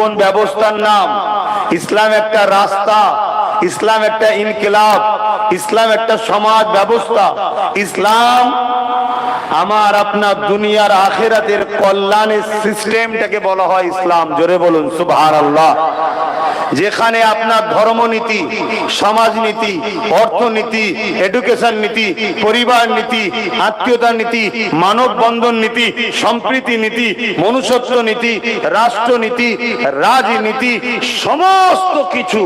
কোন ব্যবস্থার নাম? ইসলাম একটা রাস্তা, ইসলাম একটা ইনকিলাব, ইসলাম একটা সমাজ ব্যবস্থা। ইসলাম আমার আপনার দুনিয়ার আখিরাতের কল্যাণের সিস্টেমটাকে বলা হয় ইসলাম। জোরে বলুন সুবহানাল্লাহ। যেখানে আপনার ধর্মনীতি, সমাজনীতি, অর্থনীতি, এডুকেশন নীতি, পরিবার নীতি, আত্মীয়তার নীতি, মানব বন্ধন নীতি, সম্প্রীতি নীতি, মনুষ্যত্ব নীতি, রাষ্ট্রনীতি, রাজনীতি, সমস্ত কিছু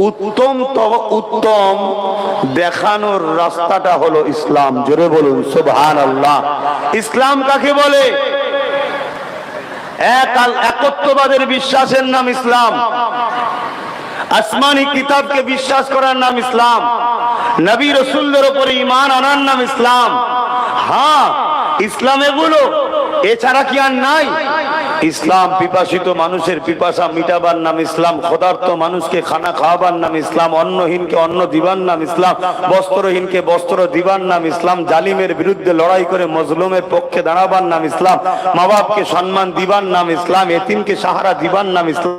উত্তম উত্তম দেখানোর রাস্তাটা হলো ইসলাম। জোরে বলুন সুবহানাল্লাহ। ইসলাম কাকে বলে? একত্ববাদের বিশ্বাসের নাম ইসলাম। আসমানি কিতাবকে বিশ্বাস করার নাম ইসলাম। নবী রাসূলদের উপরে ঈমান আনার নাম ইসলাম। হ্যাঁ, ইসলাম এগুলো, এছাড়া কি আর নাই? ইসলাম পিপাসিত মানুষের পিপাসা মিটাবার নাম ইসলাম। ক্ষুধার্ত মানুষকে খানা খাওয়াবার নাম ইসলাম। অন্নহীনকে অন্ন দিবার নাম ইসলাম। বস্ত্রহীনকে বস্ত্র দিবার নাম ইসলাম। জালিমের বিরুদ্ধে লড়াই করে মজলুমের পক্ষে দাঁড়াবার নাম ইসলাম। মা বাপকে সম্মান দিবার নাম ইসলাম। এতিমকে সাহারা দিবার নাম ইসলাম।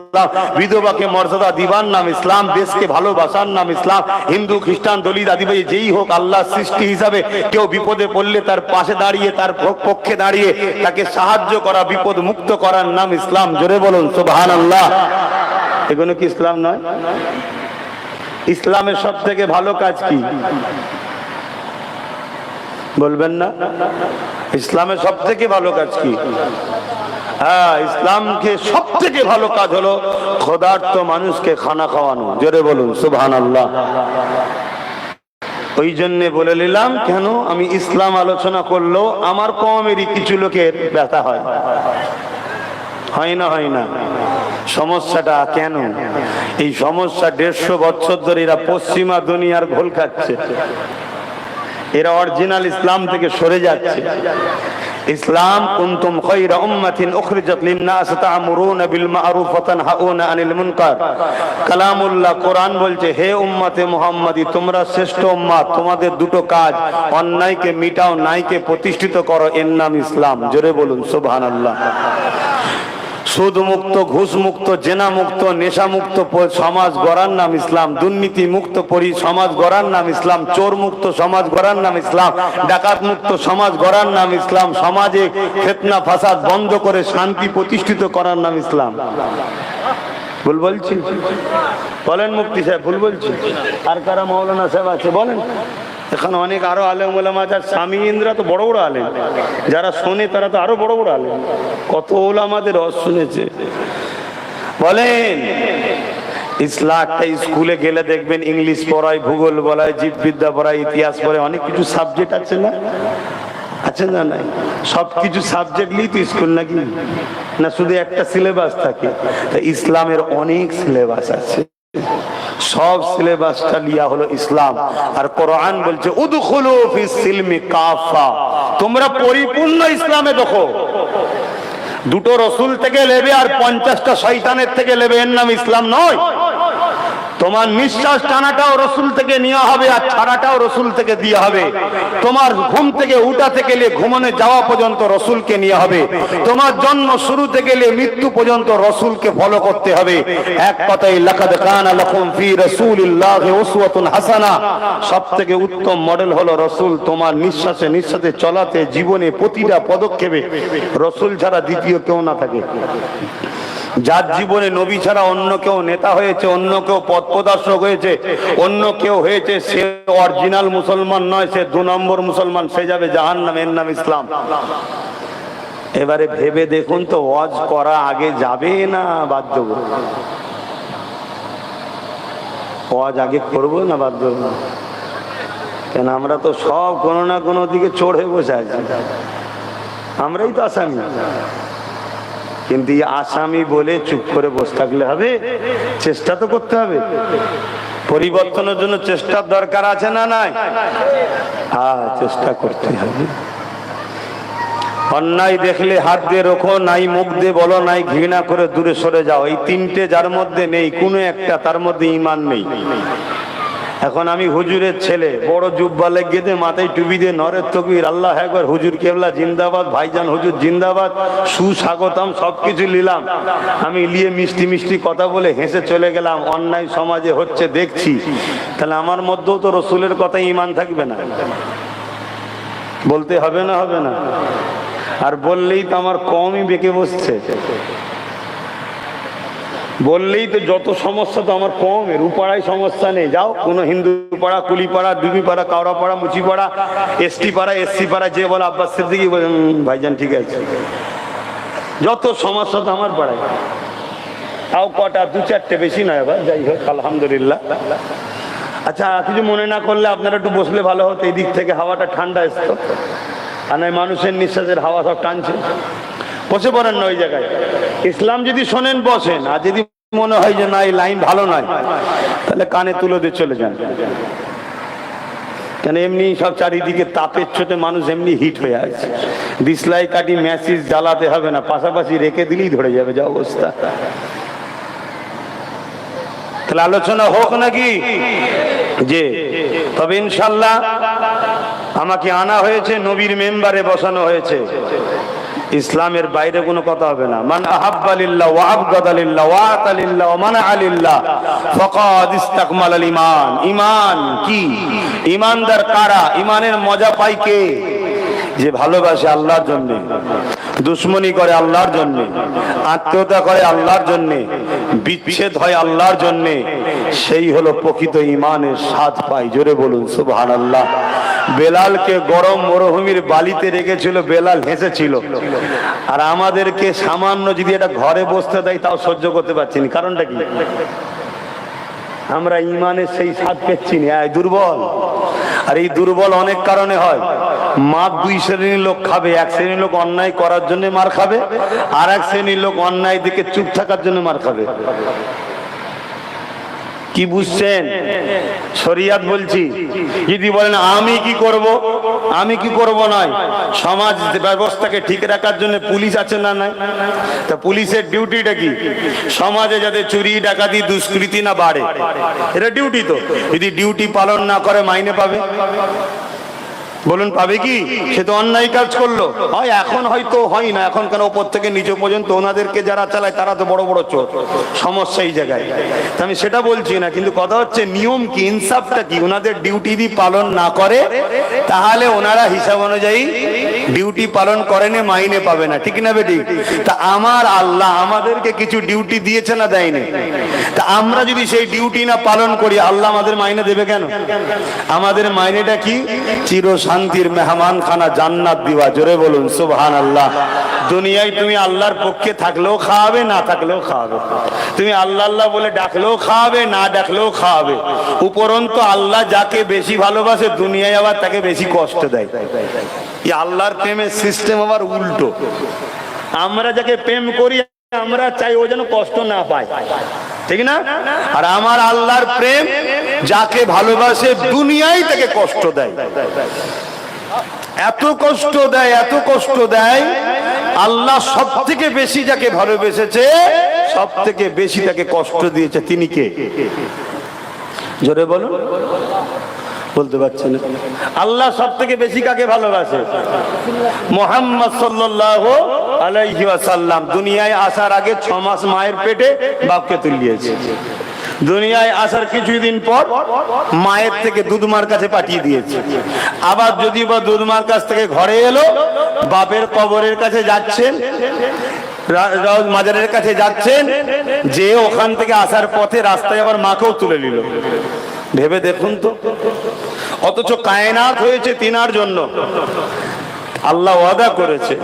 বিধবাকে মর্যাদা দিবার নাম ইসলাম। দেশকে ভালোবাসার নাম ইসলাম। হিন্দু, খ্রিস্টান, দলিত, আদিবাসী যেই হোক, আল্লাহ সৃষ্টি হিসাবে কেউ বিপদে পড়লে তার পাশে দাঁড়িয়ে, তার পক্ষে দাঁড়িয়ে তাকে সাহায্য করা, বিপদ মুক্ত করার নাম ইসলাম। জোরে বলুন সুবহানাল্লাহ। এগুলো কি ইসলাম নয়? ইসলামের সব থেকে ভালো কাজ কি বলবেন না? ইসলামের সব থেকে ভালো কাজ কি? হ্যাঁ, ইসলামকে সব থেকে ভালো কাজ হলো ক্ষুধার্ত মানুষকে খানা খাওয়ানো। জোরে বলুন সুবহানাল্লাহ। ওই জন্য বলে নিলাম, কেন আমি ইসলাম আলোচনা করলেও আমার কমেরই কিছু লোকের ব্যথা হয়। হয় না? হয় না? সমস্যাটা কেন? এই সমস্যা 150 বছর ধরে এরা পশ্চিমা দুনিয়ার ঘোল খাচ্ছে। এরা অরিজিনাল ইসলাম থেকে সরে যাচ্ছে। ইসলাম কুনতুম খায়রা উম্মাতিন উখরিজাত লিন-নাস তা'মুরুনা বিল মা'রুফ ওয়া তানহাউনা আনিল মুনকার। কালামুল্লাহ, কোরআন বলছে, হে উম্মতে মুহাম্মাদি, তোমরা শ্রেষ্ঠ উম্মাত, তোমাদের দুটো কাজ, অন্যায়কে মিটাও, ন্যায়কে প্রতিষ্ঠিত করো, এর নাম ইসলাম। জোরে বলুন সুবহানাল্লাহ। সুদ মুক্ত, ঘুষ মুক্ত, জেনা মুক্ত, নেশা মুক্ত সমাজ গড়ার নাম ইসলাম। দুর্নীতি মুক্ত সমাজ গড়ার নাম ইসলাম। চোর মুক্ত সমাজ গড়ার নাম ইসলাম। ডাকাত মুক্ত সমাজ গড়ার নাম ইসলাম। সমাজে ফিতনা ফাসাদ বন্ধ করে শান্তি প্রতিষ্ঠিত করার নাম ইসলাম। ভুল বলছি? বলেন মুফতি সাহেব, ভুল বলছি? আর কারা মাওলানা সাহেব আছে বলেন? এখানে অনেক আরো আলেম ওলামা আছে। স্বামী ইন্দ্রা তো বড় বড় আলেম, যারা শোনে তারা তো আরো বড় বড় আলেম। কত ওলামাদের রস শুনেছে। বলেন, ইসলামটা স্কুলে গেলে দেখবেন ইংলিশ পড়ায়, ভূগোল পড়ায়, জীববিদ্যা পড়ায়, ইতিহাস পড়ায়, অনেক কিছু সাবজেক্ট আছে না? আছে না? নাই? সবকিছু সাবজেক্ট নিয়ে তো স্কুল নাকি? না শুধু একটা সিলেবাস থাকে? ইসলামের অনেক সিলেবাস আছে। সব সিলেবাসটা লিয়া হলো ইসলাম। আর কোরআন বলছে উদখুলু ফিস সিলমি কাফা, তোমরা পরিপূর্ণ ইসলামে ঢোকো। দুটো রসুল থেকে নেবে আর 50টা শয়তানের থেকে নেবে, এর নাম ইসলাম নয়। তোমার নিঃশ্বাস টানাটাও রসুল থেকে নেওয়া হবে আর ছাড়াটাও রসুল থেকে দিয়ে হবে। তোমার ঘুম থেকে উঠা থেকে ঘুমানো যাওয়া পর্যন্ত রসুলকে নিয়ে হবে। তোমার জন্ম শুরু থেকে মৃত্যু পর্যন্ত রসুলকে ফলো করতে হবে। এক কথায় লাকাদ কানা লাকুম ফি রাসূলিল্লাহি উসওয়াতুন হাসানা, সবথেকে উত্তম মডেল হলো রসুল। তোমার নিঃশ্বাসে নিঃশ্বাসে চলাতে, জীবনে প্রতিটা পদক্ষেপে রসুল ছাড়া দ্বিতীয় কেউ না থাকে। যার জীবনে নবী ছাড়া অন্য কেউ নেতা হয়েছে, অন্য কেউ পথ প্রদর্শক হয়েছে, অন্য কেউ হয়েছে, সে অরিজিনাল মুসলমান নয়, সে 2 নম্বর মুসলমান, সে যাবে জাহান্নামে। এর নাম ইসলাম। এবারে ভেবে দেখুন তো, ওয়াজ করা আগে যাবে না বাধ্য করব? ওয়াজ আগে করবো না বাধ্য করব? কেন আমরা তো সব কোনো না কোনো দিকে চড়ে বসে আছি। আমরাই তো আসামি। কিন্তু আসামি বলে চুপ করে বসে থাকলে হবে? চেষ্টা তো করতে হবে। পরিবর্তনের জন্য চেষ্টার দরকার আছে না নাই? হ্যাঁ, চেষ্টা করতে হবে। অন্যায় দেখলে হাত দিয়ে রোখো, নাই মুখ দিয়ে বলো, নাই ঘৃণা করে দূরে সরে যাও। এই তিনটে যার মধ্যে নেই কোনো একটা, তার মধ্যে ঈমান নেই। এখন আমি হুজুরের ছেলে, বড় জুব্বা লেগে দিয়ে মাথায় টুপি দিয়ে নরের তকবীর, আল্লাহ একবার, হুজুর কেবলা জিন্দাবাদ, ভাইজান হুজুর জিন্দাবাদ, সুস্বাগতম, সবকিছু নিলাম। আমি নিয়ে মিষ্টি মিষ্টি কথা বলে হেসে চলে গেলাম। অন্যায় সমাজে হচ্ছে দেখছি, তাহলে আমার মধ্যেও তো রসুলের কথা ঈমান থাকবে না? বলতে হবে না, হবে না? আর বললেই তো আমার কমই বেঁকে বসছে, বললেই তো যত সমস্যা তো আমার কমের, উপাড়ায় সমস্যা নেই। যাও কোনো হিন্দু পাড়া, কুলি পাড়া, ডুবি পাড়া, কাওড়া পাড়া, মুচি পাড়া, এসটি পাড়া, এসসি পাড়া, যে বলে আব্বাস সিদ্দিকী ভাইজান ঠিক আছে, যত সমস্যা তো আমার পাড়ায়। তাও কটা, দু চারটে, বেশি নয়। আবার যাই হোক, আলহামদুলিল্লাহ। আচ্ছা, কিছু মনে না করলে আপনারা একটু বসলে ভালো হতো, এই দিক থেকে হাওয়াটা ঠান্ডা আসতো, আর নয় মানুষের নিঃশ্বাসের হাওয়া সব টানছে। বসে পড়েন না ওই জায়গায়। ইসলাম যদি শোনেন বসেন, আর যদি মনে হয় যে না এই লাইন ভালো নয়, তাহলে কানে তুলে দিয়ে চলে যান। কেন এমনি সব চারিদিকে তাপের চোটে মানুষ এমনি হিট হয়ে আছে। দিসলাই কাটি ম্যাসেজ জ্বালাতে হবে না, পাশাপাশি রেখে দিলেই ধরে যাবে যা অবস্থা। তাহলে আলোচনা হোক নাকি? যে তবে ইনশাল্লাহ আমাকে আনা হয়েছে, নবীর মেম্বারে বসানো হয়েছে, ইসলামের বাইরে কোনো কথা হবে না। মান আহাব্বা লিল্লাহ ওয়া আবগাদা লিল্লাহ ওয়া আতা লিল্লাহ ওয়া মানাআ লিল্লাহ ফাকাদ ইসতাকমালাল ঈমান। ঈমান কি? ঈমানদার কারা? ঈমানের মজা পায় কে? যে ভালোবাসে আল্লাহর জন্য, দুশ্মনী করে আল্লাহর জন্য, আত্মীয়তা করে আল্লাহর জন্য, বিচ্ছেদ হয় আল্লাহর জন্য, সেই হলো প্রকৃত ঈমানের স্বাদ পায়। জোরে বলুন সুবহানাল্লাহ। বেলালকে গরম মরুভূমির বালিতে রেখেছিল, বেলাল হেসেছিল। আর আমাদেরকে সামান্য যদি এটা ঘরে বসতে দেয় তাও সহ্য করতে পারছি না। কারণটা কি? আমরা ঈমানের সেই স্বাদ পেচ্ছি না, দুর্বল। আর এই দুর্বল অনেক কারণে হয়। মাপ দুই শ্রেণীর লোক খাবে, এক শ্রেণীর লোক অন্যায় করার জন্য মার খাবে, আর এক শ্রেণীর লোক অন্যায় দিকে চুপ থাকার জন্য মার খাবে। কি বুঝছেন? শরিয়াত বলছি। যদি বলেন আমি কি করব, আমি কি করব নয়, সমাজ ব্যবস্থাকে ঠিক রাখার জন্য পুলিশ আছে না নাই? তা পুলিশের ডিউটিটা কি? সমাজে যাতে চুরি ডাকাতি দুষ্কৃতি না বাড়ে, এটা ডিউটি। তো যদি ডিউটি পালন না করে মাইনে পাবে? বলুন পাবে কি? সে তো অন্যায় কাজ করলো। হয় এখন হয়তো হয় না, এখন কেন ওপর থেকে নিচে পর্যন্ত ওনাদেরকে যারা চালায় তারা তো বড় বড় চোর। সমস্যা এই জায়গায়। তা আমি সেটা বলছি না, কিন্তু কথা হচ্ছে নিয়ম কি, ইনসাফটা কি? ওনাদের ডিউটি যদি পালন না করে তাহলে ওনারা হিসাব অনুযায়ী ডিউটি পালন করেনি, মাইনে পাবে না, ঠিক না বেটি? তা আমার আল্লাহ আমাদেরকে কিছু ডিউটি দিয়েছে না দেয়নি? তা আমরা যদি সেই ডিউটি না পালন করি, আল্লাহ আমাদের মাইনে দেবে কেন? আমাদের মাইনেটা কি? চির শান্তির মেহমান খানা জান্নাত দিবা। জোরে বলুন সুবহানাল্লাহ। দুনিয়ায় তুমি আল্লাহর পক্ষে থাকলেও খাওয়াবে, না থাকলেও খাওয়াবে। তুমি আল্লাহ আল্লাহ বলে ডাকলেও খাওয়াবে, না ডাকলেও খাওয়াবে। উপরন্তু আল্লাহ যাকে বেশি ভালোবাসে দুনিয়ায় আবার তাকে বেশি কষ্ট দেয়। এই আল্লাহর প্রেমের সিস্টেম আবার উল্টো। আমরা যাকে প্রেম করি আমরা চাই ও যেন কষ্ট না পায়, ঠিক না? আর আমার আল্লাহর প্রেম যাকে ভালোবাসে দুনিয়ায় তাকে কষ্ট দেয়, এত কষ্ট দেয়, এত কষ্ট দেয়। আল্লাহ সব থেকে বেশি যাকে ভালোবেসেছে, সব থেকে বেশি তাকে কষ্ট দিয়েছে। তিনি কে? জোরে বলুন। বলতে পারছেন? আল্লাহ সব থেকে বেশি কাকে ভালোবাসে? মুহাম্মদ সাল্লাল্লাহু আলাইহি ওয়াসাল্লাম দুনিয়ায় আসার আগে 6 মাস মায়ের পেটে বাপকে তুলিয়েছে। দুনিয়ায় আসার কিছুদিন পর মায়ের থেকে দুধমার কাছে পাঠিয়ে দিয়েছে। আবার যদি বা দুধমার কাছ থেকে ঘরে এলো, বাপের কবরের কাছে যাচ্ছেন, মাজারের কাছে যাচ্ছেন, যে ওখান থেকে আসার পথে রাস্তায় আবার মাকেও তুলে নিল। ভেবে দেখুন তো। অথচ কায়নাত হয়েছে তিনার জন্য। আল্লাহ ওয়াদা করেছে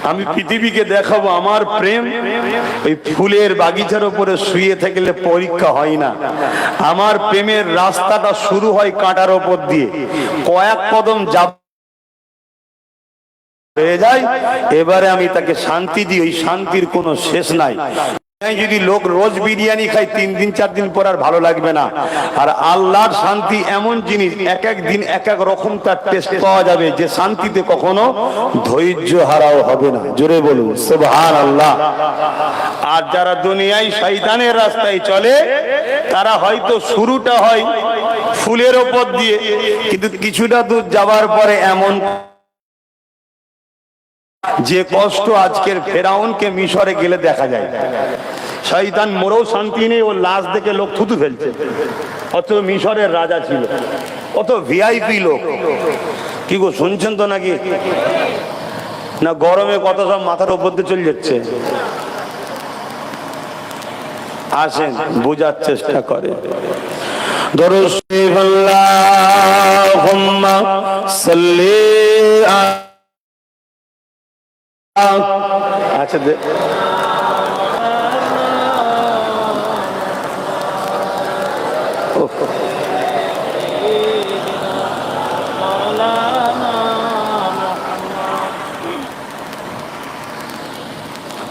আমি পৃথিবীকে দেখাবো আমার প্রেম। ওই ফুলের বাগিচার উপরে শুয়ে থাকলে পরীক্ষা হয় না। আমার প্রেমের রাস্তাটা শুরু হয় কাঁটার উপর দিয়ে, কয়েক কদম যাব হয়ে যায়, এবারে আমি তাকে শান্তি দিই, ওই শান্তির কোনো শেষ নাই। যদি লোক রোজ বিরিয়ানি খায় 3 দিন 4 দিন পর আর ভালো লাগবে না। আর আল্লাহর শান্তি এমন জিনিস, এক এক দিন এক এক রকম তার টেস্ট পাওয়া যাবে, যে শান্তিতে কখনো ধৈর্য হারাও হবে না। জোরে বলুন সুবহানাল্লাহ। আর যারা দুনিয়ায় শয়তানের রাস্তায় চলে, তারা হয়তো শুরুটা হয় ফুলের ওপর দিয়ে, কিন্তু কিছুটা দূর যাওয়ার পরে এমন যে কষ্ট আজকের ফেরাউনকে মিশরে গেলে দেখা যায়। শয়তান মরেও শান্তি নেই, ওর লাশ দেখে লোক থুতু ফেলছে, অথচ মিশরের রাজা ছিল, কত ভিআইপি লোক। কি গো শুনছেন তো নাকি? না গরমে কত সব মাথার উপর দিয়ে চলে যাচ্ছে। আসেন বোঝার চেষ্টা করে। দরুদ শরীফ আল্লাহুম্মা সাল্লি আচ্ছা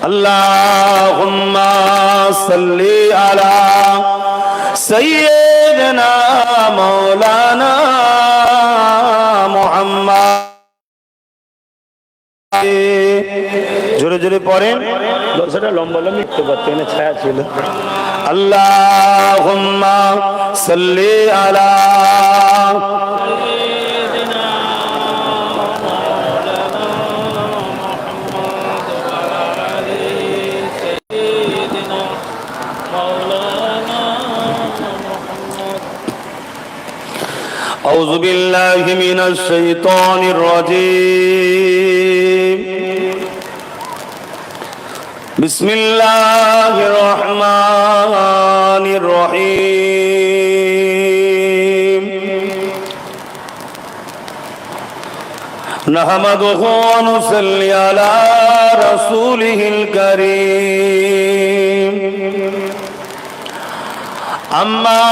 আল্লাহুম্মা সাল্লি আলা সাইয়্যিদিনা মাওলানা মুহাম্মদ। জোরে জোরে পড়েন, দশটা লম্বা লম্বা লিখতে পারতেন, ছায়া ছিল। আল্লাহুম্মা সাল্লি আলা أعوذ بالله من الشيطان الرجيم بسم الله الرحمن الرحيم نحمده ونصلي على رسوله الكريم أما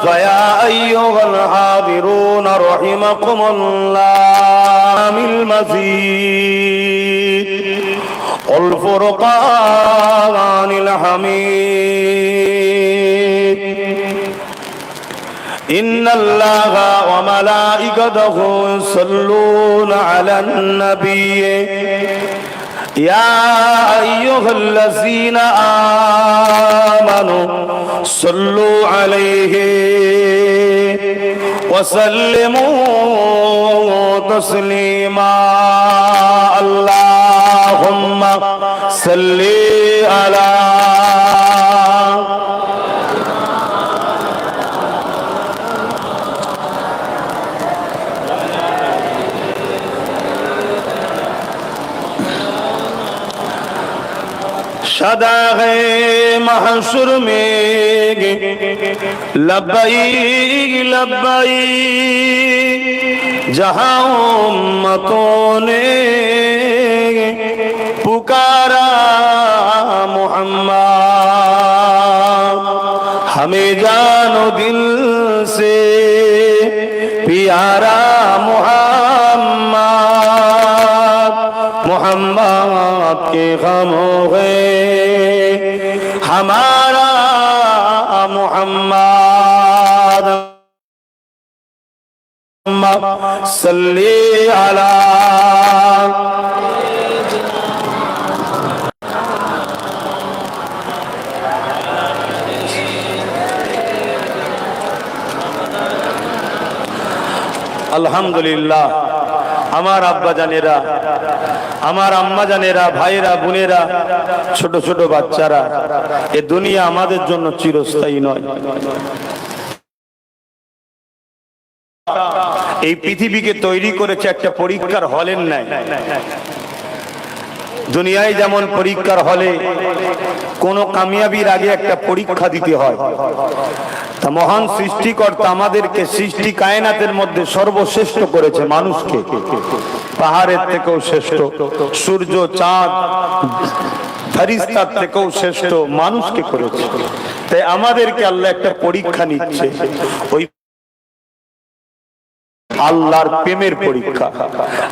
فيا أيها الحاضرون رحمكم الله المزيد والفرقان الحميد إن الله وملائكته يصلون على النبي يا أيها الذين آمنوا صلوا عليه وسلموا تسليما اللهم صل على सदा है महशुर में लब्बैक लब्बैक जहां उम्मतों ने पुकारा मुहम्मद हमें जानो दिल से प्यारा मुहम्मद मुहम्मद के गम हो गए हमारा मुहम्मद सल्ली अला আলহামদুলিল্লাহ। আমার আব্বা জানেরা, আমার আম্মা জানেরা, ভাইরা বোনেরা, ছোট ছোট বাচ্চারা, এ দুনিয়া আমাদের জন্য চিরস্থায়ী নয়। এই পৃথিবীকে তৈরি করেছে একটা পরীক্ষার হলের ন্যায়। দুনিয়ায় যেমন পরীক্ষার হলে কোন কামিয়াবির আগে একটা পরীক্ষা দিতে হয়, তা মহান সৃষ্টিকর্তা আমাদেরকে সৃষ্টি কায়নাতের মধ্যে সর্বশ্রেষ্ঠ করেছে মানুষকে। পাহাড়ের থেকেও শ্রেষ্ঠ, সূর্য চাঁদ ফেরেশতার থেকেও শ্রেষ্ঠ মানুষকে করেছে। তাই আমাদেরকে আল্লাহ একটা পরীক্ষা নিচ্ছে। ওই আল্লাহর প্রেমের পরীক্ষা।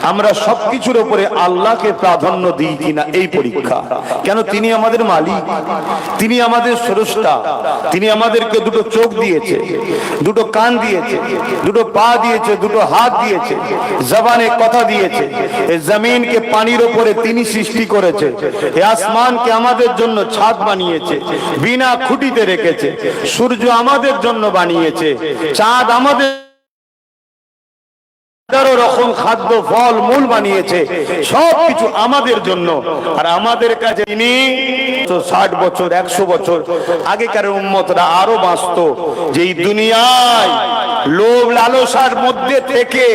আমরা সবকিছুর উপরে আল্লাহকে প্রাধান্য দিই কিনা এই পরীক্ষা। কেন? তিনি আমাদের মালিক, তিনি আমাদের স্রষ্টা, তিনি আমাদেরকে দুটো চোখ দিয়েছে, দুটো কান দিয়েছে, দুটো পা দিয়েছে, দুটো হাত দিয়েছে, জবানে কথা দিয়েছে। এই জমিনকে পানির উপরে তিনি সৃষ্টি করেছে, এই আসমানকে আমাদের জন্য ছাদ বানিয়েছে, বিনা খুঁটিতে রেখেছে, সূর্য আমাদের জন্য বানিয়েছে, চাঁদ আমাদের রকম খাদ্য ফল মূল বানিয়েছে, সবকিছু আমাদের জন্য। আর আমাদের কাছে তিনি 60 বছর 100 বছর আগেকার উম্মতরা আরো বাঁচত, যে এই দুনিয়ায় লোভ লালসার মধ্যে থেকে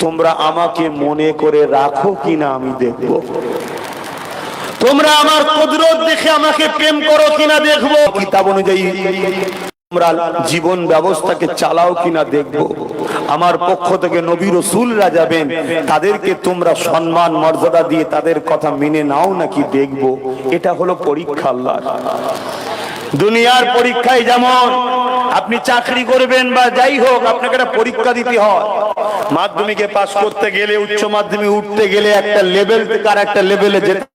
তোমরা আমাকে মনে করে রাখো কিনা আমি দেখব, তোমরা আমার কুদরত দেখে আমাকে প্রেম করো কিনা দেখবো, কিতাব অনুযায়ী তোমরা জীবন ব্যবস্থাকে চালাও কিনা দেখবো, আমার পক্ষ থেকে নবী রাসূলরা যাবেন তাদেরকে তোমরা সম্মান মর্যাদা দিয়ে তাদের কথা মেনে নাও নাকি দেখবো। এটা হলো পরীক্ষা আল্লাহর। দুনিয়ার পরীক্ষায় যেমন আপনি চাকরি করবেন বা যাই হোক আপনাকে একটা পরীক্ষা দিতে হয়, মাধ্যমিকে পাস করতে গেলে, উচ্চ মাধ্যমিকে উঠতে গেলে একটা লেভেল থেকে আর একটা লেভেলে যেতে।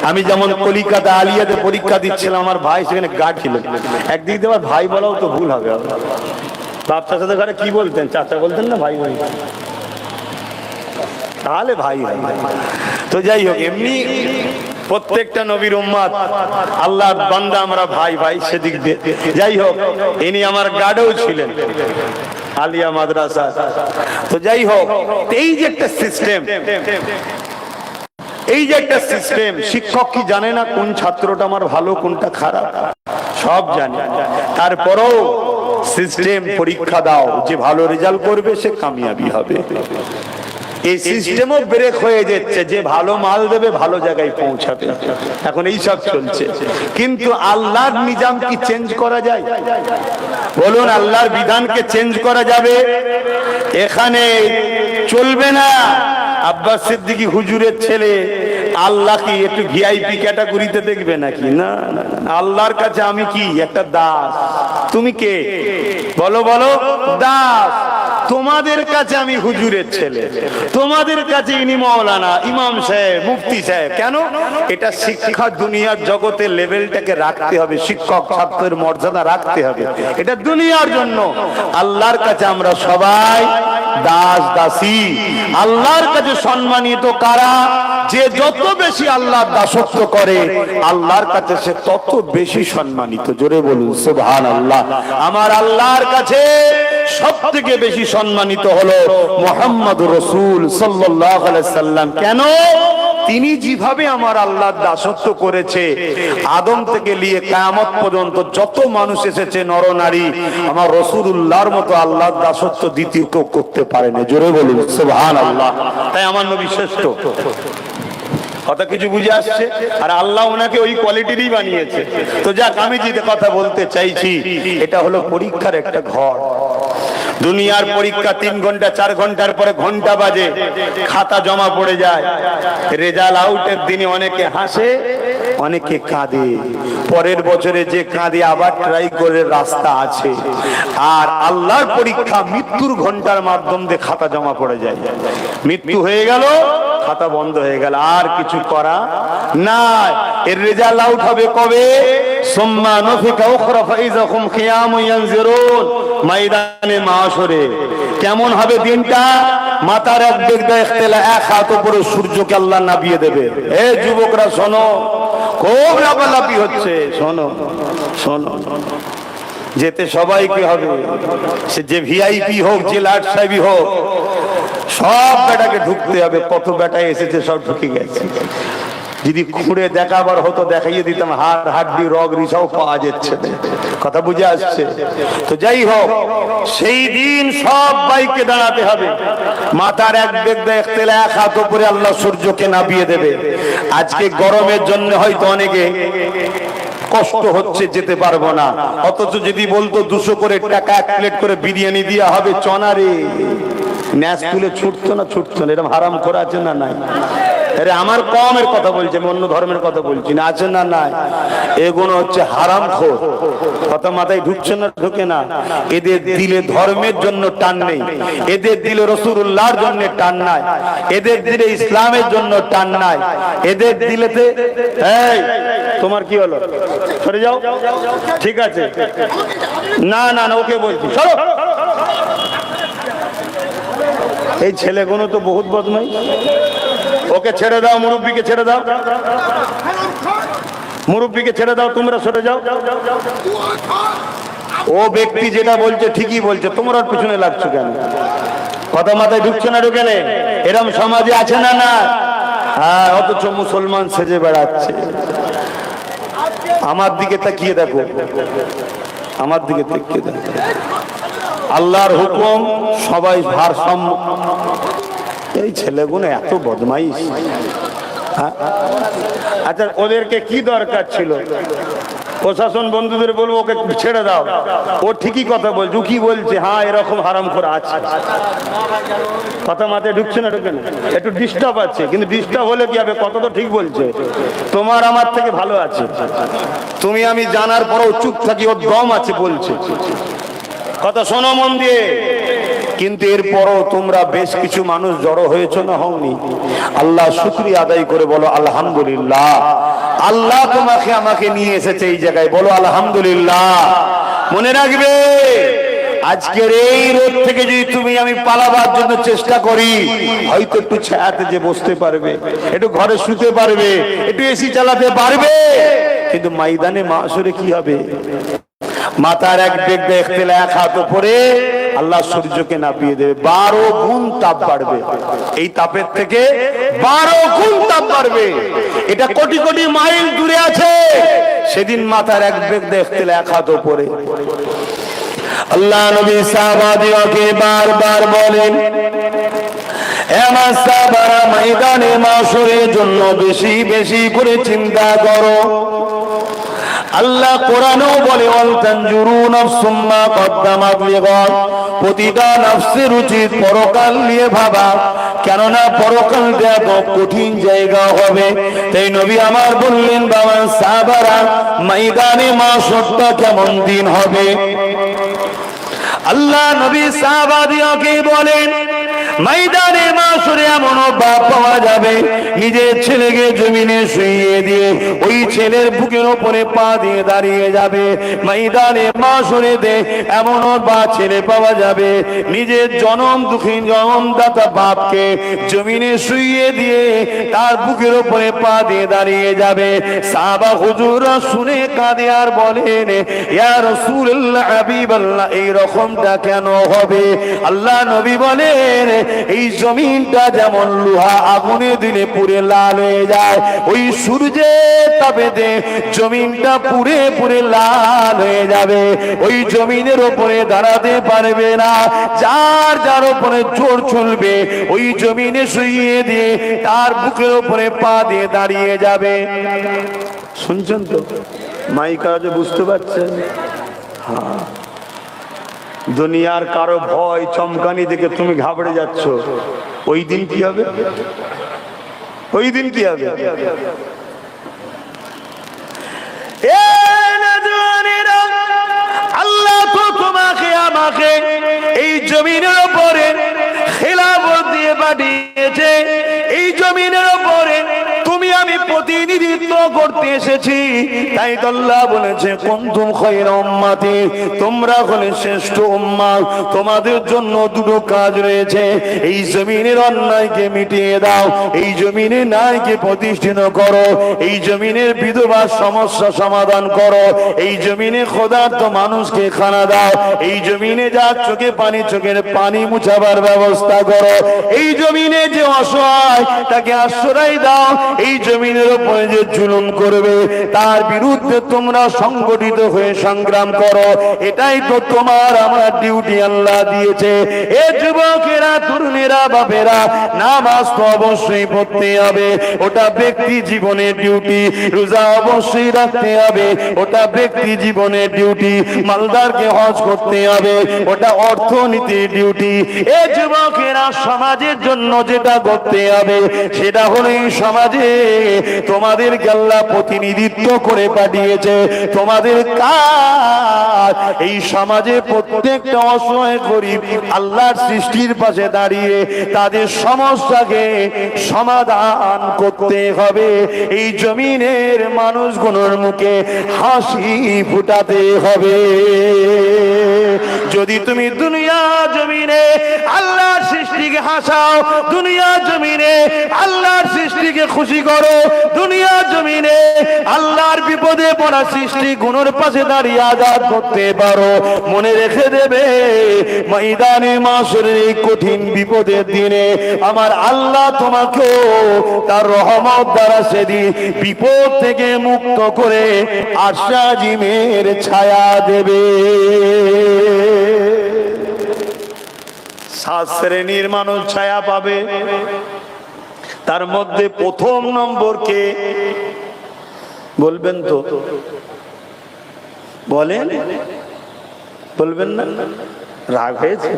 আমি যেমন কলিকাতা আলিয়াতে পরীক্ষা দিচ্ছিলাম, আমার ভাই সেখানে গার্ড ছিলেন। একদিক দিয়ে আমার ভাই বলাও তো ভুল হবে, বাপ চাচাদের ঘরে কি বলতেন? চাচা বলতেন না ভাই ভাই, তাহলে ভাই হয়। তো যাই হোক, এমনি প্রত্যেকটা নবীর উম্মত আল্লাহর বান্দা, আমরা ভাই ভাই সেদিক দিয়ে। যাই হোক, ইনি আমার গার্ডও ছিলেন আলিয়া মাদ্রাসা। তো যাই হোক, এই যে একটা সিস্টেম, এই যে একটা সিস্টেম, শিক্ষক কি জানে না কোন ছাত্রটা আমার ভালো কোনটা খারাপ? সব জানে। তারপরেও সিস্টেম পরীক্ষা দাও, যে ভালো রেজাল্ট করবে সে কামিয়াবি হবে। এই সিস্টেমও ব্রেক হয়ে যাচ্ছে, যে ভালো মাল দেবে ভালো জায়গায় পৌঁছাবে। এখন এই সব চলছে, কিন্তু আল্লাহর নিজাম কি চেঞ্জ করা যায়? বলুন, আল্লাহর বিধানকে চেঞ্জ করা যাবে? এখানে চলবে না। আব্বাস সিদ্দিকী হুজুরের ছেলে আল্লাহ কি একটু ভিআইপি ক্যাটাগরিতে দেখবে নাকি? না, আল্লাহর কাছে আমি কি একটা দাস। তুমি কে? বলো বলো, দাস। তোমাদের কাছে আমি হুজুরের ছেলে, তোমাদের কাছে ইনি মাওলানা, ইমাম সাহেব, মুফতি সাহেব। কেন? এটা শিক্ষা দুনিয়ার জগতের লেভেলটাকে রাখতে হবে, শিক্ষক ছাত্রের মর্যাদা রাখতে হবে, এটা দুনিয়ার জন্য। আল্লাহর কাছে আমরা সবাই দাস দাসী। আল্লাহর কাছে সম্মানিত কারা? যে যত বেশি আল্লাহর দাসত্ব করে আল্লাহর কাছে সে তত বেশি সম্মানিত। জোরে বলুন সুবহানাল্লাহ। আমার আল্লাহর কাছে সবথেকে বেশি সম্মানিত হলো মুহাম্মদুর রাসূল সাল্লাল্লাহু আলাইহি সাল্লাম। কেন? তিনি যেভাবে আমার আল্লাহর দাসত্ব করেছে, আদম থেকে নিয়ে কিয়ামত পর্যন্ত যত মানুষ এসেছে নর নারী, আমার রাসূলুল্লাহর মতো আল্লাহর দাসত্ব দ্বিতীয় কেউ করতে পারে না। জোরে বলুন সুবহানাল্লাহ। তাই আমার নবী শ্রেষ্ঠ। কথা কিছু বুঝে আসছে? আর আল্লাহ ওনাকে ওই কোয়ালিটিরই বানিয়েছে। তো যাক, আমি যে কথা বলতে চাইছি, এটা হলো পরীক্ষার একটা ঘর। দুনিয়ার পরীক্ষা 3 ঘন্টা 4 ঘন্টার পরে ঘন্টা বাজে, খাতা জমা পড়ে যায়। রেজাল্ট আউটের দিনে অনেকে হাসে, অনেকে কাঁদে। পরের বছরে যে কাঁদে আবার ট্রাই করে রাস্তা আছে। আর আল্লাহর পরীক্ষা মৃত্যুর ঘন্টার মাধ্যম দিয়ে খাতা জমা পড়ে যায়। মৃত্যু হয়ে গেল, খাতা বন্ধ হয়ে গেল, আর কিছু করা না। এর রেজাল্ট আউট হবে কবে? সুম্মা নুফিকা উখরা ফাইযা হুম কিয়ামুন ইয়ানজিরুন, ময়দানে মাশরে। কেমন হবে দিনটা? মাথার এক দিক দিয়ে ইখতিলা, এক হাত উপরে সূর্যকে আল্লাহ নাবিয়ে দেবে। এ যুবকরা শোনো, খুব লাফালাফি হচ্ছে, শোনো শোনো। যেতে সবাইকে হবে, সে যে ভিআইপি হোক, যে লাট সাহেবই হোক, সব বেটাকে ঢুকতে হবে। কত বেটা এসেছে, সব ঢুকে গেছে। যদি খুঁড়ে দেখাবার হতো দেখাইয়ে দিতাম, হাড় হাড্ডি রগ রিসাও পাওয়া যাচ্ছে। কথা বুঝে আসছে? তো যাই হোক, সেই দিন সব বাইকে দাঁড়াতে হবে। মাথার এক বেগ দেখতেলে এক হাত উপরে আল্লাহ সূর্যকে নাবিয়ে দেবে। আজকে গরমের জন্য হয়তো অনেকে কষ্ট হচ্ছে, যেতে পারবো না। অথচ যদি বলতো 200 করে টাকা 1 প্লেট করে বিরিয়ানি দেওয়া হবে, চনারে ন্যাস তুলে ছুটতো না? ছুটতো না। এরকম হারাম করা আছে না? নাই। আরে আমার কমের কথা বলছি, আমি অন্য ধর্মের কথা বলছি না। আছে না নাই? এগুলো হচ্ছে হারামখোর। কথা মাথায় ঢুকছে না? ঢুকে না? এদের দিলে ধর্মের জন্য টান নেই, এদের দিলে রাসূলুল্লাহর জন্য টান নাই, এদের দিলে ইসলামের জন্য টান নাই, এদের দিলেতে এই তোমার কি হলো? সরে যাও। ঠিক আছে, না না না, ওকে বলছি সরো। এই ছেলেগুলো তো বহুত বদমাই। ওকে ছেড়ে দাও, মুরব্বীকে ছেড়ে দাও, মুরব্বীকে ছেড়ে দাও, তোমরা সরে যাও। ও ব্যক্তি যেটা বলছে ঠিকই বলছে, তোমরা পিছনে লাগছো কেন? কথা মাথায় ঢুকছে না? ঢুকে নেই? এরকম সমাজে আছে না না? হ্যাঁ, অথচ মুসলমান সেজে বেড়াচ্ছে। আমার দিকে তাকিয়ে দেখো, আমার দিকে তাকিয়ে দেখো। আল্লাহর হুকুম, সবাই ভারসাম্য। এই ছেলেগুলো এত বদমাইশ। আচ্ছা, ওদেরকে কি দরকার ছিল? প্রশাসন বন্ধুদের বলবো ওকে ছেড়ে দাও, ও ঠিকই কথা বলছে। ও কি বলছে? হ্যাঁ, এরকম হারাম করে আছে। কথা মাথায় ঢুকছে না? ঢুকে না? একটু ডিস্টার্ব আছে, কিন্তু ডিস্টার্ব হলে কি হবে? কত তো ঠিক বলছে, তোমার আমার থেকে ভালো আছে। তুমি আমি জানার পরও চুপ থাকি, ওর দম আছে বলছে। কথা শোনো মন দিয়ে। কিন্তু এরপরও তোমরা বেশ কিছু মানুষ জড়ো হয়েছ না? হওনি? আল্লাহ শুকরিয়া আদায় করে বলো আলহামদুলিল্লাহ। আল্লাহ তোমাকে আমাকে নিয়ে এসেছে এই জায়গায়, বলো আলহামদুলিল্লাহ। মনে রাখবে, আজকের এই রোদ থেকে যদি তুমি আমি পালাবার জন্য চেষ্টা করি, হয়তো একটু ছায়াতে যে বসতে পারবে, একটু ঘরে শুতে পারবে, একটু এসি চালাতে পারবে, কিন্তু ময়দানে মাশরে কি হবে? মাথার এক দেখবে ইখতিলা এক হাত উপরে আল্লাহ সূর্যকে নাপিয়ে দেবে, 12 গুণ তাপ বাড়বে। এই তাপের থেকে 12 গুণ তাপ বাড়বে। এটা কোটি কোটি মাইল দূরে আছে। সেদিন মাথার এক দেখবে ইখতিলা এক হাত উপরে। আল্লাহ নবী সাহাবাদিওকে বারবার বলেন, আমার সাহাবারা ময়দানে মাশরের জন্য বেশি বেশি করে চিন্তা করো। আল্লাহ কোরআনেও বলে, ওয়াল তানজুরু নাফসুম মা কদ্দামাত লিগাদ, প্রতিটা নফসের উচিত পরকাল নিয়ে ভাবা, কেননা পরকাল দেখো কঠিন জায়গা হবে। তাই নবী আমার বললেন, বাবা সাহাবারা, ময়দানে মাশরটা কেমন দিন হবে? আল্লাহ নবী সাহাবাদিওকে বলেন, ময়দানে মাশরে এমন বাপ পাওয়া যাবে, নিজের ছেলেকে জমিনে শুইয়ে দিয়ে ওই ছেলের বুকের উপরে পা দিয়ে দাঁড়িয়ে যাবে। ময়দানে মাশরে দে এমন বা ছেলে পাওয়া যাবে, নিজের জনম দুঃখী জনমদাতা বাপকে জমিনে শুইয়ে দিয়ে তার বুকের উপরে পা দিয়ে দাঁড়িয়ে যাবে। সাহাবা হুজুররা শুনে কাঁদে আর বলেন, ইয়া রাসূলুল্লাহ, হাবিবাল্লাহ, এই রকমটা কেন হবে? আল্লাহ নবী বলেন, এই জমিনটা যেমন লোহা আগুনে দিলে পুড়ে লাল হয়ে যায়, ওই সূর্যের তাপেতে জমিনটা পুড়ে পুড়ে লাল হয়ে যাবে। ওই জমিনের উপরে দাঁড়াতে পারবে না। যার যার উপরে জোর চলবে, ওই জমিনে শুইয়ে দিয়ে তার বুকের উপরে পা দিয়ে দাঁড়িয়ে যাবে। শুনছেন তো? মাইকা যে বুঝতে পারছেন? হ্যাঁ, দুনিয়ার কারো ভয় চমকানি দেখে তুমি ঘাবড়ে যাচ্ছ, ওই দিন কি হবে? ওই দিন কি হবে? আল্লাহ তো তোমাকে আমাকে এই জমিনের উপরে খেলাফত দিয়ে পাঠিয়েছে। এই জমিনের উপরে তুমি আমি প্রতিনিধিত্ব করতে এসেছি। তাই তো আল্লাহ বলেছে, কুনতুম খায়রা উম্মাতি, তোমরা হলে শ্রেষ্ঠ উম্মাত। তোমাদের জন্য দুটো কাজ রয়েছে। এই জমিনের অন্যায়কে মিটিয়ে দাও, এই জমিনে ন্যায়কে প্রতিষ্ঠিত করো, এই জমিনের বিধবার সমস্যা সমাধান করো, এই জমিনে ক্ষুধার্ত মানুষকে খানা দাও, এই জমিনে যার চোখে পানি, চোখের পানি মুছাবার ব্যবস্থা করো, এই জমিনে যে অসহায় তাকে আশ্রয় দাও, এই জমিনের মুমিনের উপরে যে জুলুম করবে তার বিরুদ্ধে তোমরা সংগঠিত হয়ে সংগ্রাম করো। এটাই তো তোমার আমার ডিউটি আল্লাহ দিয়েছে। এ যুবকেরা, তরুণেরা, বাপেরা, নামাজ তো অবশ্যই পড়তে হবে, ওটা ব্যক্তি জীবনের ডিউটি। রোজা অবশ্যই রাখতে হবে, ওটা ব্যক্তি জীবনের ডিউটি। মালদারকে হজ করতে হবে, ওটা অর্থনীতির ডিউটি। এ যুবকেরা, সমাজের জন্য যেটা করতে হবে সেটা হলো এই সমাজে তোমাদেরকে আল্লাহ প্রতিনিধিত্ব করে পাঠিয়েছে। তোমাদের কাজ এই সমাজে প্রত্যেকটা অসহায় গরিব আল্লাহর সৃষ্টির পাশে দাঁড়িয়ে তাদের সমস্যাকে সমাধান করতে হবে। এই জমিনের মানুষগুলোর মুখে হাসি ফুটাতে হবে। যদি তুমি দুনিয়া জমিনে আল্লাহর সৃষ্টিকে হাসাও, দুনিয়া জমিনে আল্লাহর সৃষ্টিকে খুশি করো, দুনিয়া জমিনে আল্লাহর বিপদে পড়া সৃষ্টি গুণের পাশে দাঁড়িয়ে আজাদ করতে পারো, মনে রেখে দেবে ময়দানে মাশরের এই কঠিন বিপদের দিনে আমার আল্লাহ তোমাকে তার রহমত দ্বারা সেদিন বিপদ থেকে মুক্ত করে আরশ আজিমের ছায়া দেবে। 7 শ্রেণীর মানুষ ছায়া পাবে। তার মধ্যে প্রথম নম্বর কে বলবেন? তো বলেন, বলবেন না? রাগ হয়েছে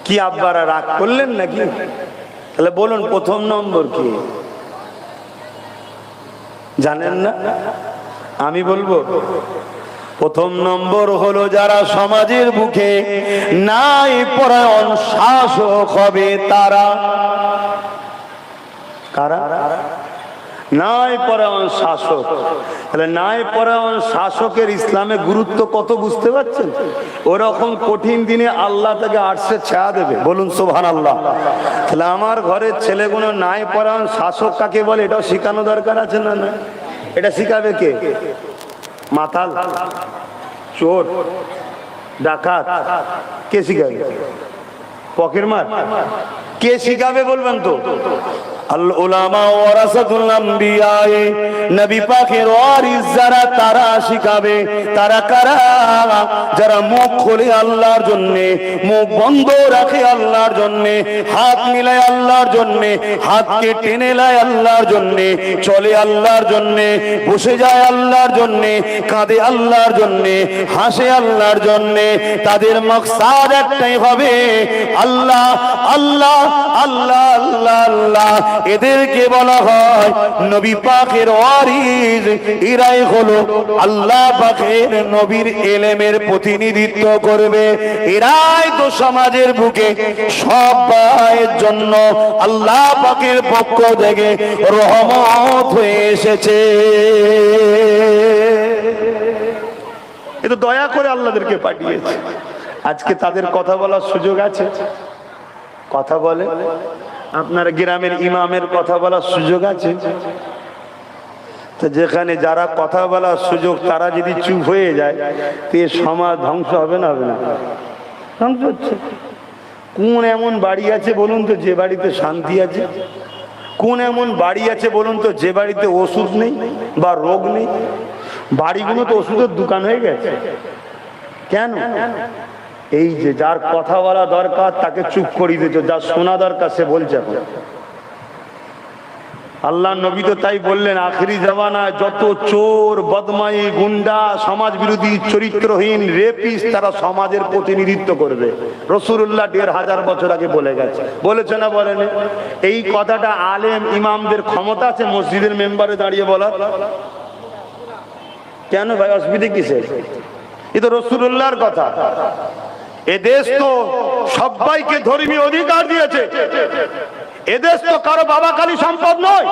কি? আব্বারা রাগ করলেন নাকি? তাহলে বলুন প্রথম নম্বর কি? জানেন না? আমি বলবো প্রথম নম্বর হলো যারা সমাজের বুকে নাই পরায়ণ শাসক হবে। তারা কারা? নাই পরায়ণ শাসক। তাহলে নাই পরায়ণ শাসকের ইসলামে গুরুত্ব কত বুঝতে পারছেন? ওরকম কঠিন দিনে আল্লাহ তাকে আরশে ছায়া দেবে। বলুন সুবহানাল্লাহ। তাহলে আমার ঘরের ছেলেগুলো নাই পরায়ণ শাসক কাকে বলে এটাও শেখানো দরকার আছে না? না, এটা শিখাবে কে? মাতাল, চোর, ডাকাত? কে শিখাবে? পকেটমার? কে শিখাবে বলবেন তো? আল উলামা ওয়ারাসাতুল আম্বিয়া, নবী পাকের ওয়ারিস যারা তারা শিখাবে। তারা কারা? যারা মুখ খোলে আল্লাহর জন্য, মুখ বন্ধ রাখে আল্লাহর জন্য, হাত মিলায় আল্লাহর জন্য, হাতকে টেনে নেয় আল্লাহর জন্য, চলে আল্লাহর জন্য, বসে যায় আল্লাহর জন্য, কাঁদে আল্লাহর জন্য, হাসে আল্লাহর জন্য। তাদের মাকসাদ একটাই হবে আল্লাহ আল্লাহ আল্লাহ আল্লাহ আল্লাহ। এদেরকে বলা হয় নবী পাকের ওয়ারিস। এরাই হলো আল্লাহ পাকের নবীর ইলমের প্রতিনিধিত্ব করবে। এরাই তো সমাজের বুকে সবার জন্য আল্লাহ পাকের পক্ষ থেকে রহমত হয়ে এসেছে। এটা দয়া করে আল্লাহদেরকে পাঠিয়েছে। আজকে তাদের কথা বলার সুযোগ আছে? কথা বলে? আপনার গ্রামের ইমামের কথা বলার সুযোগ আছে? তো যেখানে যারা কথা বলার সুযোগ তারা যদি চুপ হয়ে যায় তো এ সমাজ ধ্বংস হবে না? হবে না? ধ্বংস হচ্ছে। কোন এমন বাড়ি আছে বলুন তো যে বাড়িতে শান্তি আছে? কোন এমন বাড়ি আছে বলুন তো যে বাড়িতে ওষুধ নেই বা রোগ নেই? বাড়িগুলো তো ওষুধের দোকান হয়ে গেছে। কেন? এই যে যার কথা বলা দরকার তাকে চুপ করিয়ে দিয়েছে, যার শোনা দরকার সে বলছে। আল্লাহ নবী তো তাই বললেন, আখিরি জামানায় যত চোর, বদমাই, গুন্ডা, সমাজ বিরোধী, চরিত্রহীন, রেপিস তারা সমাজের প্রতিনিধিত্ব করবে। রাসূলুল্লাহ ১৫০০ বছর আগে বলে গেছে। বলেছে না বলেনি? এই কথাটা আলেম ইমামদের ক্ষমতা আছে মসজিদের মেম্বারে দাঁড়িয়ে বলার? কেন ভাই, অসুবিধা কিসের? এ তো রাসূলুল্লাহর কথা। এদেশ তো সবাইকে ধর্মীয় অধিকার দিয়েছে। এদেশ তো কারো বাবা কালী সম্পদ নয়।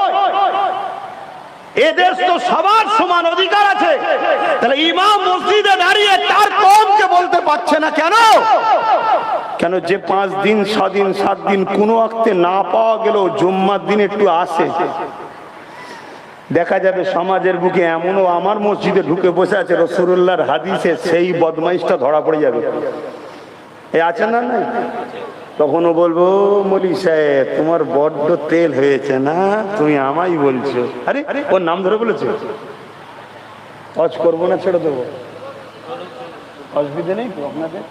এদেশ তো সবার সমান অধিকার আছে। তাহলে ইমাম মসজিদে দাঁড়িয়ে তার কওমকে বলতে পারছে না কেন? কেন যে 5 দিন 6 দিন 7 দিন কোনো ওয়াক্তে না পাওয়া গেলেও জুম্মার দিন একটু আসে। দেখা যাবে সমাজের বুকে এমনও আমার মসজিদে ঢুকে বসে আছে রাসূলুল্লাহর হাদিসে সেই বদমাইশটা ধরা পড়ে যাবে। এ আছে না? নাই? তখনও বলবো মলি সাহেব তোমার বড্ড তেল হয়েছে না, তুমি আমায় বলছো। আরে ওর নাম ধরে বলেছে, হজ করবো না ছেড়ে দেবো, অসুবিধা নেই তো আপনাদের?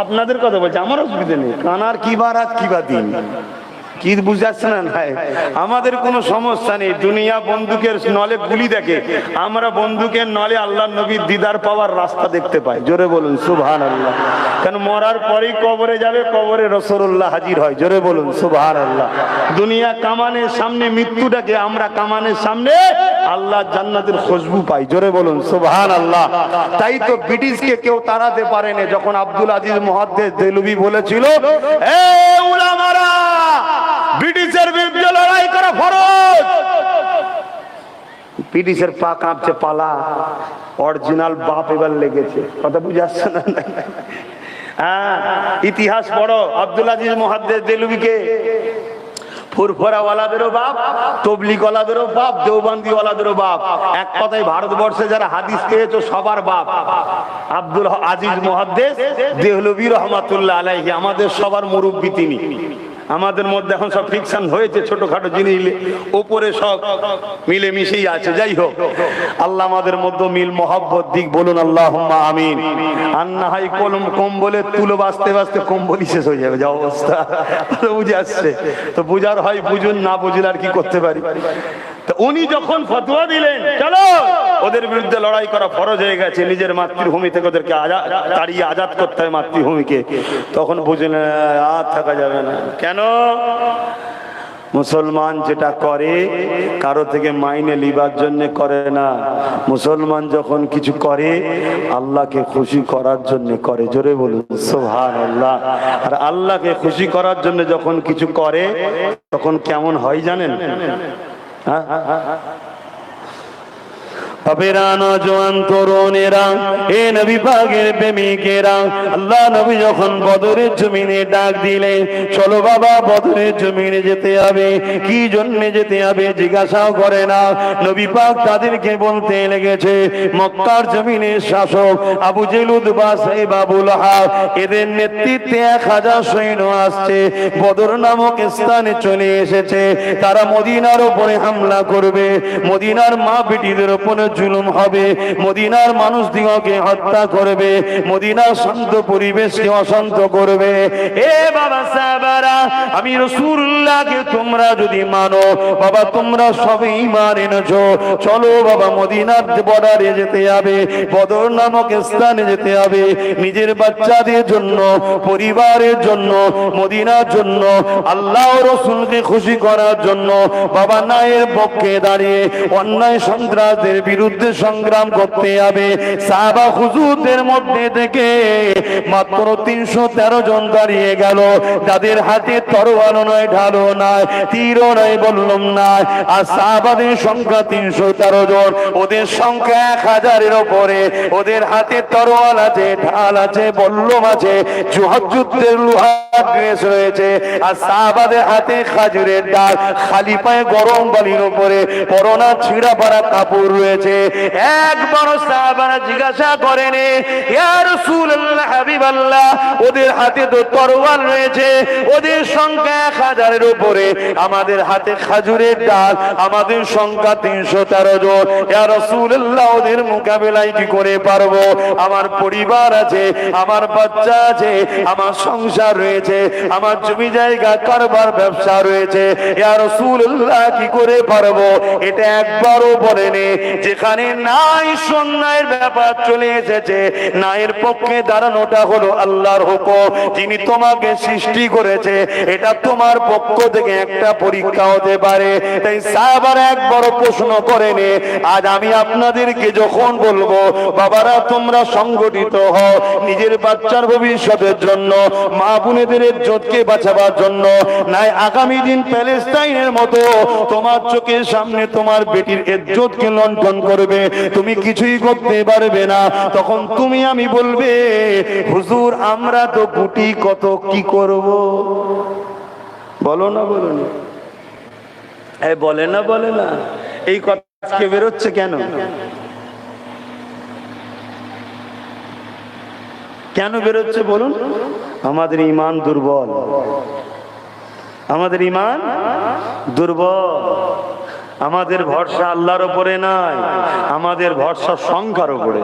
আপনাদের কথা বলছে, আমার অসুবিধা নেই। কানার কি বার রাত কি বা দিন, কি বুঝাচ্ছে না ভাই? আমাদের কোনো সমস্যা নেই। দুনিয়া বন্দুকের নলে গুলি দেখে, আমরা বন্দুকের নলে আল্লাহ নবীর দিদার পাওয়ার রাস্তা দেখতে পাই। জোরে বলুন সুবহানাল্লাহ। কারণ মরার পরেই কবরে যাবে, কবরে রাসূলুল্লাহ হাজির হয়। জোরে বলুন সুবহানাল্লাহ। দুনিয়া কামানের সামনে মৃত্যু ডাকে, আমরা কামানের সামনে আল্লাহ জান্নাতের খুশবু পাই। জোরে বলুন সুবহানাল্লাহ। তাই তো ব্রিটিশকে কেউ তাড়াতে পারেনি যখন আব্দুল আজিজ মুহাদ্দিস দেহলভী বলেছিল, এ উলামারা, ব্রিটিশের বিরুদ্ধে লড়াই করা ফরজ। ব্রিটিশের পা কাঁপছে, পালা। অরিজিনাল বাপ এবার লেগেছে। কথা বুঝে আসছে না? ইতিহাস পড়ো, আব্দুল আজিজ মুহাদ্দিস দেহলভীকে ফুরফুরাওয়ালাদেরও বাপ, তবলিগওয়ালাদেরও বাপ, দেওবন্দিওয়ালাদেরও বাপ। এক কথায় ভারতবর্ষে যারা হাদিস পেয়েছো সবার বাপ আব্দুল আজিজ মুহাদ্দিস দেহলভী রহমাতুল্লাহ আলাইহি। আমাদের সবার মুরব্বী তিনি। আমাদের মধ্যে এখন সব ফিকশন হয়েছে, ছোটখাটো জিনিস, ওপরে সব মিলে মিশেই আছে। যাই হোক, আল্লাহ আমাদের মধ্যে মিল মহব্বত দিক, বলুন আল্লাহুম্মা আমিন। আন্না হাই কলম কম্বলে তুলো বাঁচতে বাঁচতে কম্বলই শেষ হয়ে যাবে, যা অবস্থা। বুঝে আসছে তো, বুঝার হয় বুঝুন, না বুঝলে আর কি করতে পারি। তো উনি যখন ফতোয়া দিলেন চলো ওদের বিরুদ্ধে লড়াই করা ফরজ হয়ে গেছে, নিজের মাতৃভূমি থেকে ওদেরকে তাড়িয়ে আজাদ করতে হয় মাতৃভূমিকে, তখন বুঝলেন আর থাকা যাবে না। কেন? মুসলমান যেটা করে কারো থেকে মাইনে লিবার জন্য করে না। মুসলমান যখন কিছু করে আল্লাহকে খুশি করার জন্য করে। জোরে বলুন সুবহানাল্লাহ। আর আল্লাহকে খুশি করার জন্য যখন কিছু করে তখন কেমন হয় জানেন? বাপেরা, নওজোয়ান তরুণেরা, এ নবী পাকের প্রেমিকেরা, আল্লাহ নবী যখন বদরের জমিনে ডাক দিলেন, চলো বাবা বদরের জমিনে যেতে হবে। কি জন্য যেতে হবে জিজ্ঞাসাও করে না। নবী পাক তাদেরকে বলতে লেগেছে, মক্কার জমিনের শাসক আবু জেহেল, উতবা, সাইবা, আবু লাহাব, এদের নেতৃত্বে 1000 সৈন্য আসছে, বদর নামক স্থানে চলে এসেছে। তারা মদিনার উপরে হামলা করবে, মদিনার মা বেটিদের উপরে জুলুম হবে, মদিনার মানুষ দিগকে হত্যা করবে, মদিনার শান্ত পরিবেশকে অশান্ত করবে। এ বাবা সাহাবারা, আমি রাসূলুল্লাহকে তোমরা যদি মানো, বাবা তোমরা সবে ঈমান এনেছো, চলো বাবা মদিনার বর্ডারে যেতে হবে, বদর নামক স্থানে যেতে হবে। নিজের বাচ্চাদের জন্য, পরিবারের জন্য, মদিনার জন্য, আল্লাহ রাসূলকে খুশি করার জন্য বাবা ন্যায়ের পক্ষে দাঁড়িয়ে অন্যায় সন্ত্রাসদের বিরুদ্ধে সংগ্রাম করতে হবে। সাহাবা হুজুরদের মধ্যে থেকে মাত্র 313 জন দাঁড়িয়ে গেল, যাদের হাতে তরোয়াল নয়, ঢালও নয়, তীরও নয়, বললম নয়। আর সাহাবাদের সংখ্যা 313 জন, ওদের সংখ্যা 1000-এর উপরে। ওদের হাতে তরোয়াল আছে, ঢাল আছে, বল্লম আছে, যুদ্ধের লোহার ড্রেস রয়েছে। আর সাহাবাদের হাতে খাজুরের ডাল, খালি পায়ে গরম বালির উপরে পরনা ছিঁড়া পাড়া কাপড় রয়েছে। একবার সাহাবারা জিজ্ঞাসা করেন, ইয়া রাসূলুল্লাহ, হাবিবাল্লাহ, ওদের হাতে তো তরোয়াল রয়েছে, ওদের সংখ্যা 1000-এর উপরে, আমাদের হাতে খাজুরের ডাল, আমাদের সংখ্যা 313 জন। ইয়া রাসূলুল্লাহ, ওদের মোকাবেলায় কি করে পারবো? আমার পরিবার আছে, আমার বাচ্চা আছে, আমার সংসার রয়েছে, আমার জমি জায়গা, কারবার, ব্যবসা রয়েছে। ইয়া রাসূলুল্লাহ, কি করে পারবো? এটা একবারও বলেনি। যেখানে নাই সন্ন্যায়ের ব্যাপার চলে এসেছে, নায়ের পক্ষে দাঁড়ানোটা হলো আল্লাহর হুকুম। যিনি তোমাকে সৃষ্টি করেছে, এটা তোমার পক্ষ থেকে একটা পরীক্ষা হতে পারে। তাই সাহাবারা একবারও প্রশ্ন করেনি। আজ আমি আপনাদেরকে যখন বলবো, বাবারা তোমরা সংগঠিত হও, নিজের বাচ্চার ভবিষ্যতের জন্য, মা বোনেদের ইজ্জতকে বাঁচাবার জন্য, নাই আগামী দিন প্যালেস্টাইনের মতো তোমার চোখের সামনে তোমার বেটির ইজ্জতকে লণ্ঠন করবে, তুমি কিছুই করতে পারবে না। তখন তুমি আমি বলবে, হুজুর আমরা তো গুটি কত, কি করব? বলো না, বলো না, বলে না, বলে না। এই কথা আজকে বেরোচ্ছে কেন? কেন বেরোচ্ছে বলুন? আমাদের ঈমান দুর্বল, আমাদের ঈমান দুর্বল। আমাদের ভরসা আল্লাহর উপরে নাই, আমাদের ভরসা সংখ্যার উপরে।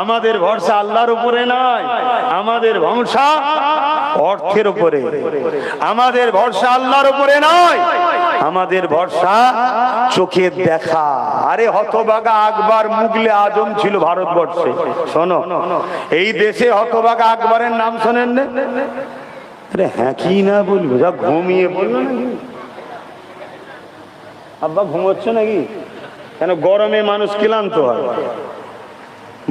আমাদের ভরসা আল্লাহর উপরে নাই, আমাদের ভরসা অর্থের উপরে। আমাদের ভরসা আল্লাহর উপরে নয়, আমাদের ভরসা চোখের দেখা। আরে হতভাগা আকবর মুগলে আজম ছিল ভারতবর্ষে। শোনো, এই দেশে হতভাগা আকবরের নাম শোনেন না? আরে হ্যাঁ কি না বলবো, যা ঘুমিয়ে বললো নাকি? আব্বা ঘুমোচ্ছ নাকি? কেন গরমে মানুষ ক্লান্ত হয়,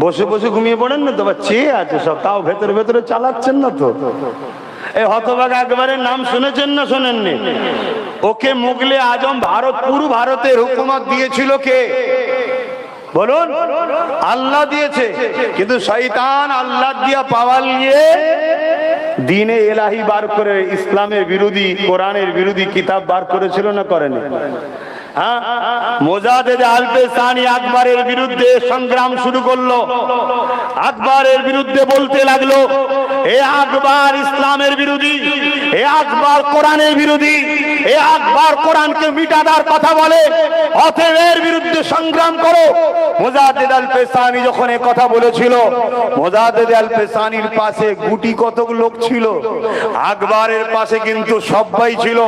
বসে বসে ঘুমিয়ে পড়েন না তো? বা চেয়ে আছে সব, তাও ভেতরে ভেতরে চালাচ্ছেন না তো? এই হতভাগা আকবরের নাম শুনেছেন না শোনেননি? ওকে মুগলে আজম ভারত, পুরো ভারতের হুকুমত দিয়েছিল কে বলুন? আল্লাহ দিয়েছে। কিন্তু শয়তান আল্লাহ দিয়া পাওয়ার নিয়ে দ্বীনে ইলাহি বার করে ইসলামের বিরোধী, কোরআনের বিরোধী কিতাব বার করেছিল না করেনি? মোজাদ্দেদ আল-পেশানি আকবরের বিরুদ্ধে সংগ্রাম শুরু করলো। আকবরের বিরুদ্ধে বলতে লাগলো, এ আকবর ইসলামের বিরোধী, এ আকবর কোরআনের বিরোধী, এ আকবর কোরআনকে মিটাদার কথা বলে, অতএব এর বিরুদ্ধে সংগ্রাম করো। মোজাদ্দেদ আল-পেশানি যখন এই কথা বলেছিল, মোজাদ্দেদ আল-পেশানির পাশে গুটি কতক লোক ছিল, আকবরের পাশে কিন্তু সবাই ছিল।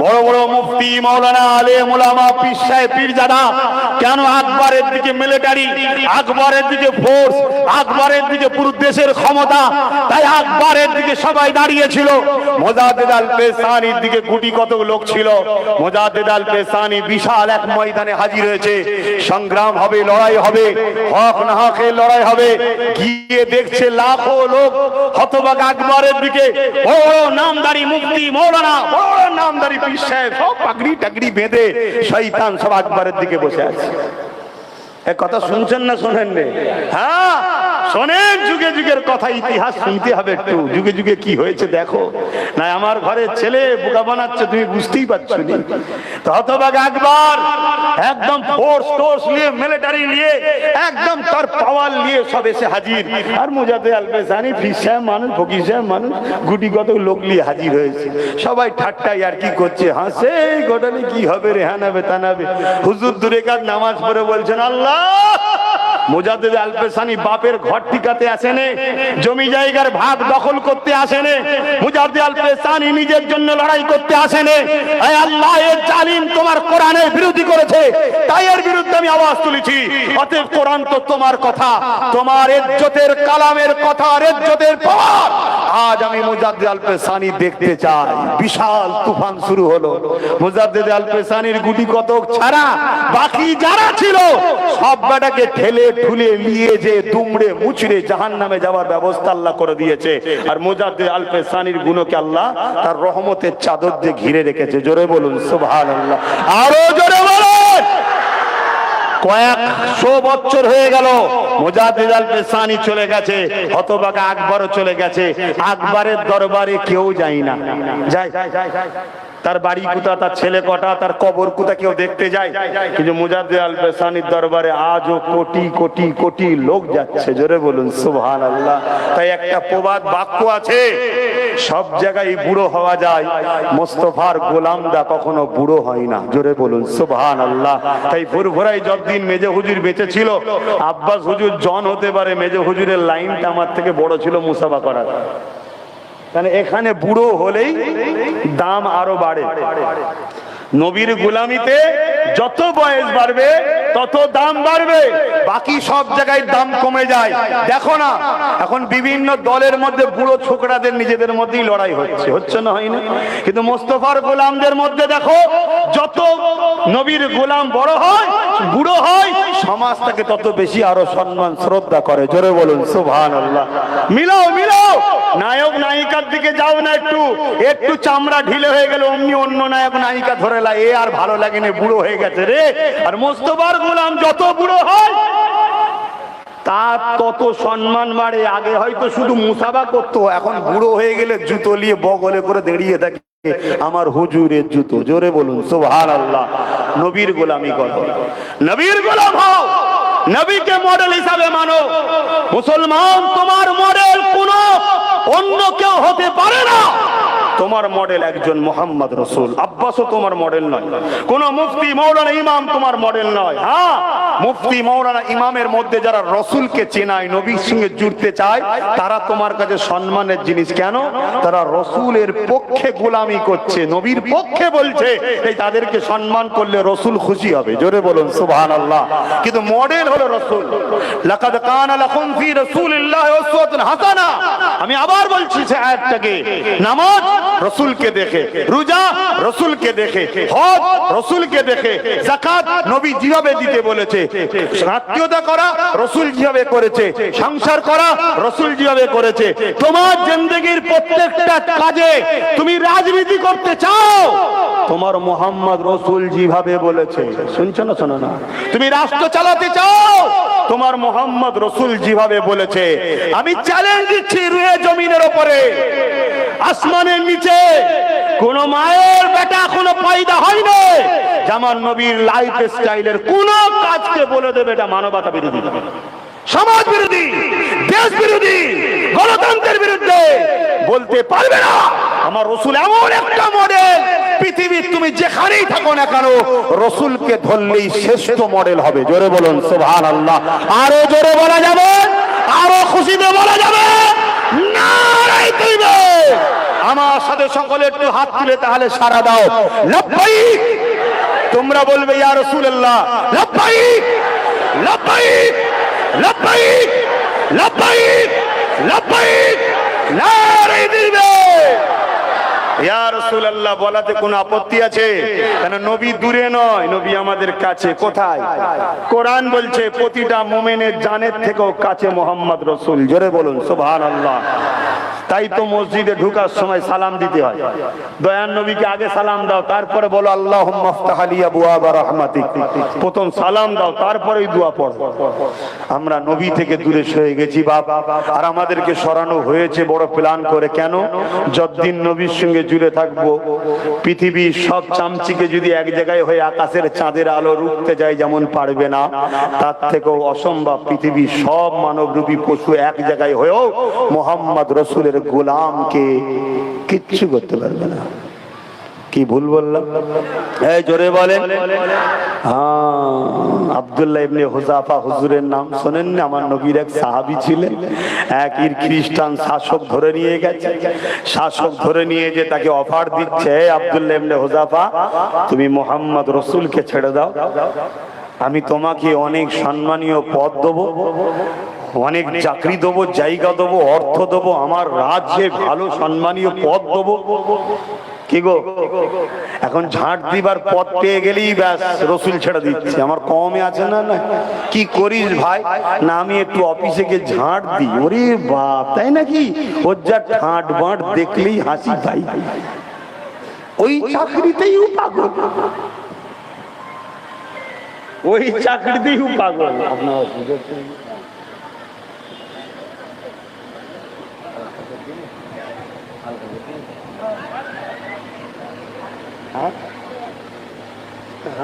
বড় বড় মুফতি, মাওলানা, আলেম ওলামা, পীর সাহেব, পীরজাদা। কেন? আকবরের দিকে মিলিটারি, আকবরের দিকে ফোর্স, আকবরের দিকে পুরো দেশের ক্ষমতা, তাই আকবরের দিকে সবাই দাঁড়িয়েছিল। মোজাদ্দেদ আল-পেশানির দিকে গুটি কতক লোক ছিল। মোজাদ্দেদ আল-পেশানি বিশাল এক ময়দানে হাজির হয়েছে। সংগ্রাম হবে, লড়াই হবে, হক না হকের লড়াই হবে। গিয়ে দেখছে লাখো লোক হতভাগা আকবরের দিকে, বড় বড় নামদারি মুফতি, মাওলানা, বড় বড় নামদারি পীর সাহেব, সব পাগড়ি টাগড়ি বেঁধে শয়তান সব আকবরের দিকে বসে আছে। এক কথা শুনছেন না শোনেন? হ্যাঁ শোনেন, যুগে যুগের কথা, ইতিহাস শুনতে হবে একটু। যুগে যুগে কি হয়েছে দেখো না। আমার ঘরের ছেলে বোকা বানাচ্ছে, তুমি বুঝতেই পারছো না। তো হতভাগা আকবর একদম ফোর্স টোর্স নিয়ে, মিলিটারি নিয়ে, একদম তার পাওয়ার নিয়ে সব এসে হাজির। আর মোজাদ্দেদ আল-পেশানি পীর সাহেব মানুষ, ফকির সাহেব মানুষ, গুটি কত লোক নিয়ে হাজির হয়েছে। সবাই ঠাট্টাই আর কি করছে, হাসে, ঘটলে কি হবে রে, হানাবে তানাবে। হুজুর দূরে কাজ নামাজ পড়ে বলছেন, আল্লাহ মোজাদ্দেদ আল-পেশানি বাপের ঘর টিকাতে আসেনে, জমি জায়গার ভাগ দখল করতে আসেনে, মোজাদ্দেদ আল-পেশানি নিজের জন্য লড়াই করতে আসেনে। আয় আল্লাহ, এর জালিম তোমার কোরআনের বিরোধী করেছে, তাই এর বিরুদ্ধে আমি আওয়াজ তুলেছি। অতএব কোরআন তো তোমার কথা, তোমার ইজ্জতের কালামের কথা, ইজ্জতের পাওয়ার। আজ আমি মোজাদ্দেদ আল-পেশানি দেখতে চাই। বিশাল তুফান শুরু হলো। মোজাদ্দেদ আল-পেশানির গুটি কতক ছাড়া বাকি যারা ছিল সব বেটাকে ঠেলে ঠুলে নিয়ে যে দুমড়ে মুচড়ে জাহান্নামে যাওয়ার ব্যবস্থা আল্লাহ করে দিয়েছে। আর মোজাদ্দেদ আল-পেশানির গুণকে আল্লাহ তার রহমতের চাদর দিয়ে ঘিরে রেখেছে। জোরে বলুন সুবহানাল্লাহ, আরো জোরে বলুন। কয়েকশো বছর হয়ে গেল, মোজাদ্দেদ আল-পেশানি চলে গেছে, হতভাগা আকবরও চলে গেছে। আকবরের দরবারে কেউ যায় না। যায় তার বাড়ি কোথা, তার ছেলে কটা, তার কবর কোথা কেউ দেখতে যায়। কিন্তু মোজাদ্দেদ আল-পেশানির দরবারে আজও কোটি কোটি কোটি লোক যাচ্ছে। জোরে বলুন সুবহানাল্লাহ। তাই একটা প্রবাদ বাক্য আছে, সব জায়গায় বুড়ো হওয়া যায়, মোস্তফার গোলামদা কখনো বুড়ো হয় না। জোরে বলুন সুবহানাল্লাহ। তাই ফুরফুরাই যতদিন মেজে হুজুর বেঁচে ছিল, আব্বাস হুজুর জন হতে পারে, মেজে হুজুরের লাইনটা আমার থেকে বড় ছিল মুসাফা করার। কারণ এখানে বুড়ো হলেই দাম আরো বাড়ে। নবীর গোলামিতে যত বয়স বাড়বে তত দাম বাড়বে, বাকি সব জায়গায় দাম কমে যায়। দেখো না এখন বিভিন্ন দলের মধ্যে বুড়ো ছোকরাদের নিজেদের মধ্যেই লড়াই হচ্ছে, হচ্ছে না হয় না? কিন্তু মোস্তফার গোলামদের মধ্যে দেখো, যত নবীর গোলাম বড় হয়, বুড়ো হয়, সমাজ তাকে তত বেশি আরো সম্মান শ্রদ্ধা করে। জোরে বলুন সুবহানাল্লাহ। মিলাও মিলাও, নায়ক নায়িকার দিকে যাও না, একটু একটু চামড়া ঢিলে হয়ে গেল অমনি অন্য নায়ক নায়িকা ধরে এ আর ভালো লাগে না, বুড়ো হয়ে গেছে রে। আর মোস্তফার গোলাম যত বুড়ো হয় তার তত সম্মান বাড়ে। আগে হয়তো শুধু মুসাফা করতো, এখন বুড়ো হয়ে গেলে জুতো নিয়ে বগলে করে দাঁড়িয়ে থাকে, আমার হুজুরের জুতো। জোরে বলুন সুবহানাল্লাহ। নবীর গোলামি করো, নবীর গোলাম হও। নবীকে মডেল হিসাবে মানো। মুসলমান, তোমার মডেল কোনো অন্য কেউ হতে পারে না। তোমার মডেল একজন মুহাম্মদ রাসূল। আব্বাসও তোমার মডেল নয়, কোন মুফতি মাওলানা ইমাম তোমার মডেল নয়। হ্যাঁ, মুফতি মাওলানা ইমামের মধ্যে যারা রাসূলকে চেনায়, নবীর সঙ্গে জুড়তে চায়, তারা তোমার কাছে সম্মানের জিনিস। কেন? তারা রাসূলের পক্ষে গোলামি করছে, নবীর পক্ষে বলছে, তাই তাদেরকে সম্মান করলে রাসূল খুশি হবে। জোরে বলুন সুবহানাল্লাহ। কিন্তু মডেল হলো রাসূল। লাকাদ কানা লাকুম ফি রাসূলিল্লাহি উসওয়াতুন হাসানাহ। আমি আবার বলছি সে আয়াতটাকে, নামাজ রসুলকে দেখে, রোজা রসুলকে দেখে, হজ রসুলকে দেখে, যাকাত নবী যেভাবে দিতে বলেছে, আত্মীয়তা করা রসুল যেভাবে করেছে, সংসার করা রসুল যেভাবে করেছে। তোমার জিন্দেগির প্রত্যেকটা কাজে তুমি রাজনীতি করতে চাও, তোমার মুহাম্মদ রসুল যেভাবে বলেছে, শুনছো না শোনো না, তুমি রাষ্ট্র চালাতে চাও, তোমার মুহাম্মদ রসুল যেভাবে বলেছে। আমি চ্যালেঞ্জ দিচ্ছি, রুহে জমিনের উপরে, আসমানের নিচে কোন মায়ের বেটা কোনো পয়দা হয়নি যেমন নবীর লাইফ স্টাইলের কোন কাজকে বলে দেবে এটা মানবতা বিরোধী, সমাজ বিরোধী, দেশ বিরোধী, গণতন্ত্রের বিরুদ্ধে বলতে পারবে না। আমার রসুল এমন একটা মডেল, পৃথিবীর তুমি যেখানেই থাকো না কেন, রসুলকে ধরলেই শ্রেষ্ঠ মডেল হবে। জোরে বলুন সুবহানাল্লাহ। আরো জোরে বলা যাবে, আরো খুশিতে বলা যাবে, নারায়ে তাকবীর। আমার সাথে সকলে একটু হাত তুলে তাহলে সারা দাও, লাব্বাইক। তোমরা বলবে ইয়া রাসূলুল্লাহ, লাব্বাইক লাব্বাইক লাব্বাইক লাব্বাইক লাব্বাইক, নারায়ে তাকবীর। ইয়া রাসূলুল্লাহ বলাতে কোনো আপত্তি আছে? কেন নবী দূরে নয়, নবী আমাদের কাছে। কোথায়? কোরআন বলছে প্রতিটা মুমিনের জানের থেকেও কাছে মুহাম্মদ রাসূল। জোরে বলুন সুবহানাল্লাহ। তাই তো মসজিদে ঢোকার সময় সালাম দিতে হয়। দয়ার নবীকে আগে সালাম দাও, তারপরে বলো আল্লাহুম্মা ইফতাহ লি আবওয়াবা রাহমাতিক। প্রথম সালাম দাও, তারপরেই দোয়া পড়ো। আমরা নবী থেকে দূরে সরে গেছি বাবা, আর আমাদেরকে সরানো হয়েছে বড় প্ল্যান করে। কেন? যতদিন নবীর সঙ্গে জুড়ে থাকবো, পৃথিবীর সব চামচিকে যদি এক জায়গায় হয়ে আকাশের চাঁদের আলো রুখতে যায় যেমন পারবে না, তার থেকেও অসম্ভব পৃথিবীর সব মানবরূপী পশু এক জায়গায় হয়েও মুহাম্মদ রাসূলের গোলামকে কিচ্ছু করতে পারবে না। কি ভুল বললাম? এই জোরে বলেন। হ্যাঁ, আব্দুল্লাহ ইবনে হুযাফা হুজুরের নাম শোনেন না? আমার নবীর এক সাহাবী ছিলেন। এক খ্রিস্টান শাসক ধরে নিয়ে গেছে। শাসক ধরে নিয়ে যে তাকে অফার দিচ্ছে, আব্দুল্লাহ ইবনে হুযাফা, তুমি মুহাম্মদ রাসূলকে ছেড়ে দাও, আমি তোমাকে অনেক সম্মানীয় পদ দেবো, অনেক চাকরি দেবো, জায়গা দেবো, অর্থ দেবো, আমার রাজ্যে ভালো সম্মানীয় পদ দেবো। কি গো, এখন ঝাঁট দিবার পথ পেয়ে গেলেই ব্যাস রসুল ছেড়ে দিচ্ছে। আমার কমে আছে না, না কি করিস ভাই? না আমি একটু অফিসে গিয়ে ঝাঁট দিই। ওরে বাপ, তাই নাকি? ওর যা ঠাঁট বাঁট দেখলেই হাসি ভাই। ওই চাকরিতেই পাগল, ওই চাকরিতেই পাগল। আপনার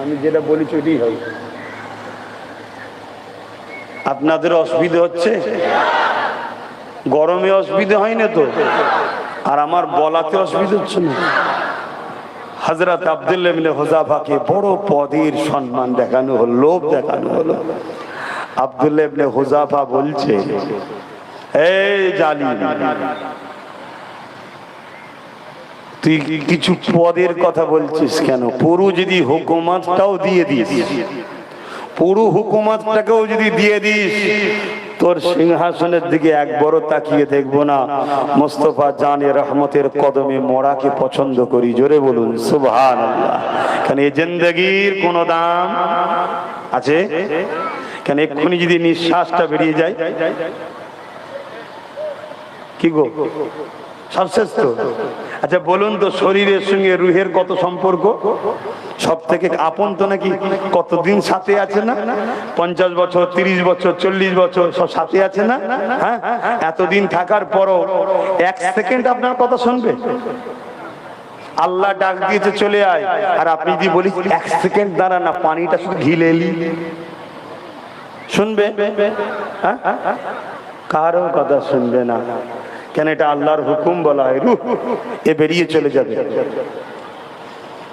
আমি যেটা বলি সেটাই হয়। আপনাদের অসুবিধা হচ্ছে? গরমে অসুবিধা হয় না তো? আর আমার বলাতে অসুবিধা হচ্ছে না? হযরত আব্দুল্লাহ ইবনে হুযাফাকে বড় পদের সম্মান দেখানো হলো, লোভ দেখানো হলো। আব্দুল্লাহ ইবনে হুযাফা বলছে, এই জালিম, তুই কিছু পদের কথা বলছিস কেন? পুরো যদি হুকুমতটাও দিয়ে দিস, পুরো হুকুমতটাকেও যদি দিয়ে দিস, তোর সিংহাসনের দিকে একবারও তাকিয়ে দেখবো না। মুস্তাফা জানে রহমতের কদমে মরাকে পছন্দ করি। জোরে বলুন সুবহানাল্লাহ। কেন এই জিন্দেগির কোন দাম আছে? কেন এক্ষুনি যদি নিঃশ্বাসটা বেরিয়ে যায়, কি গো সব শেষ তো? আচ্ছা বলুন তো, শরীরের সঙ্গে রুহের কত সম্পর্ক? সব থেকে আপন তো নাকি? কতদিন সাথে আছে না? 50 বছর, 30 বছর, 40 বছর সব সাথে আছে না? হ্যাঁ, এতদিন থাকার পরও এক সেকেন্ড আপনার কথা শুনবে? আল্লাহ ডাক দিয়েছে চলে আয়, আর আপনি যদি বলি এক সেকেন্ড দাঁড়া না, পানিটা শুধু ঘিলে এলি, শুনবে? হ্যাঁ, কারো কথা শুনবে না। কেন? এটা আল্লাহর হুকুম বলা হয়, রূহ এ বেরিয়ে চলে যাবে।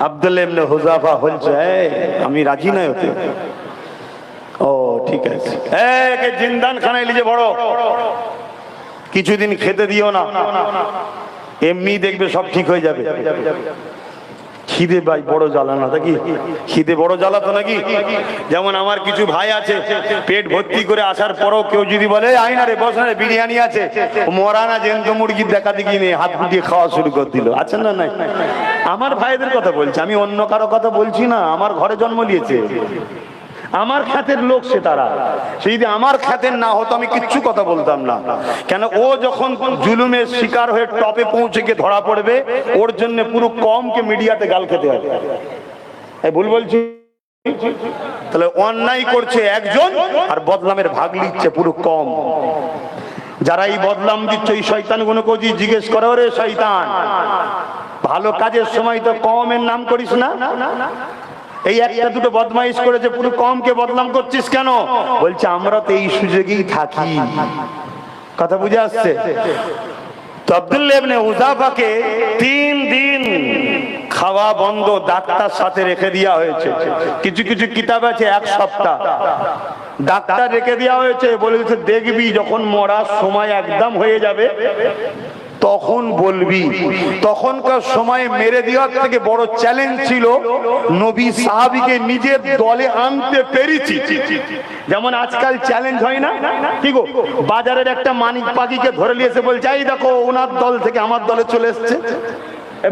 আব্দুল্লাহ ইবনে হুযাফা বলছে, আমি রাজি নই হতে। ও ঠিক আছে, একে জিন্দান খানায় লিজে বড়, কিছুদিন খেতে দিও না, এমনি দেখবে সব ঠিক হয়ে যাবে। খিদে ভাই বড় জ্বালা না নাকি? খিদে বড় জ্বালা তো নাকি? যেমন আমার কিছু ভাই আছে, পেট ভর্তি করে আসার পরও কেউ যদি বলে আই না রে বস না রে, বিরিয়ানি আছে, মরা না জ্যান্ত মুরগির দেখা দেখি নিয়ে হাত গুটিয়ে খাওয়া শুরু করে দিল। আছে না? নাই? আমার ভাইদের কথা বলছি, আমি অন্য কারো কথা বলছি না। আমার ঘরে জন্ম নিয়েছে, আমার খ্যাতের লোক সে, তারা সে যদি আমার খ্যাতের না হতো আমি কিচ্ছু কথা বলতাম না। কেন? ও যখন জুলুমের শিকার হয়ে টপে পৌঁছে গিয়ে ধরা পড়বে, ওর জন্য পুরো কমকে মিডিয়াতে গাল খেতে হবে। ভুল বলছি? তাহলে অন্যায় করছে একজন আর বদনামের ভাগ নিচ্ছে পুরো কম। যারা এই বদনাম দিচ্ছে এই শয়তান গুলোকে জিজ্ঞেস করে, ওরে শয়তান, ভালো কাজের সময় তো কমের নাম করিস না, এই একটা দুটো বদমাইশ করেছে পুরো কমকে বদনাম করছিস কেন? বলছে আমরা তো এই সুযোগেই থাকি। কথা বুঝে আসছে? তো আব্দুল্লাহ ইবনে হুযাফাকে 3 দিন খাওয়া বন্ধ, ডাক্তার সাথে রেখে দেওয়া হয়েছে। কিছু কিছু কিতাব আছে 1 সপ্তাহ ডাক্তার রেখে দেওয়া হয়েছে। বলেছে দেখবি যখন মরার সময় একদম হয়ে যাবে তখন বলবি। তখনকার সময়ে মেরে দেওয়ার থেকে বড় চ্যালেঞ্জ ছিল নবী সাহাবীকে নিজের দলে আনতে পেরেছি। যেমন আজকাল চ্যালেঞ্জ হয় না কি গো, বাজারের একটা মানিক পাখিকে ধরে নিয়ে এসে বলছে এই দেখো ওনার দল থেকে আমার দলে চলে এসছে।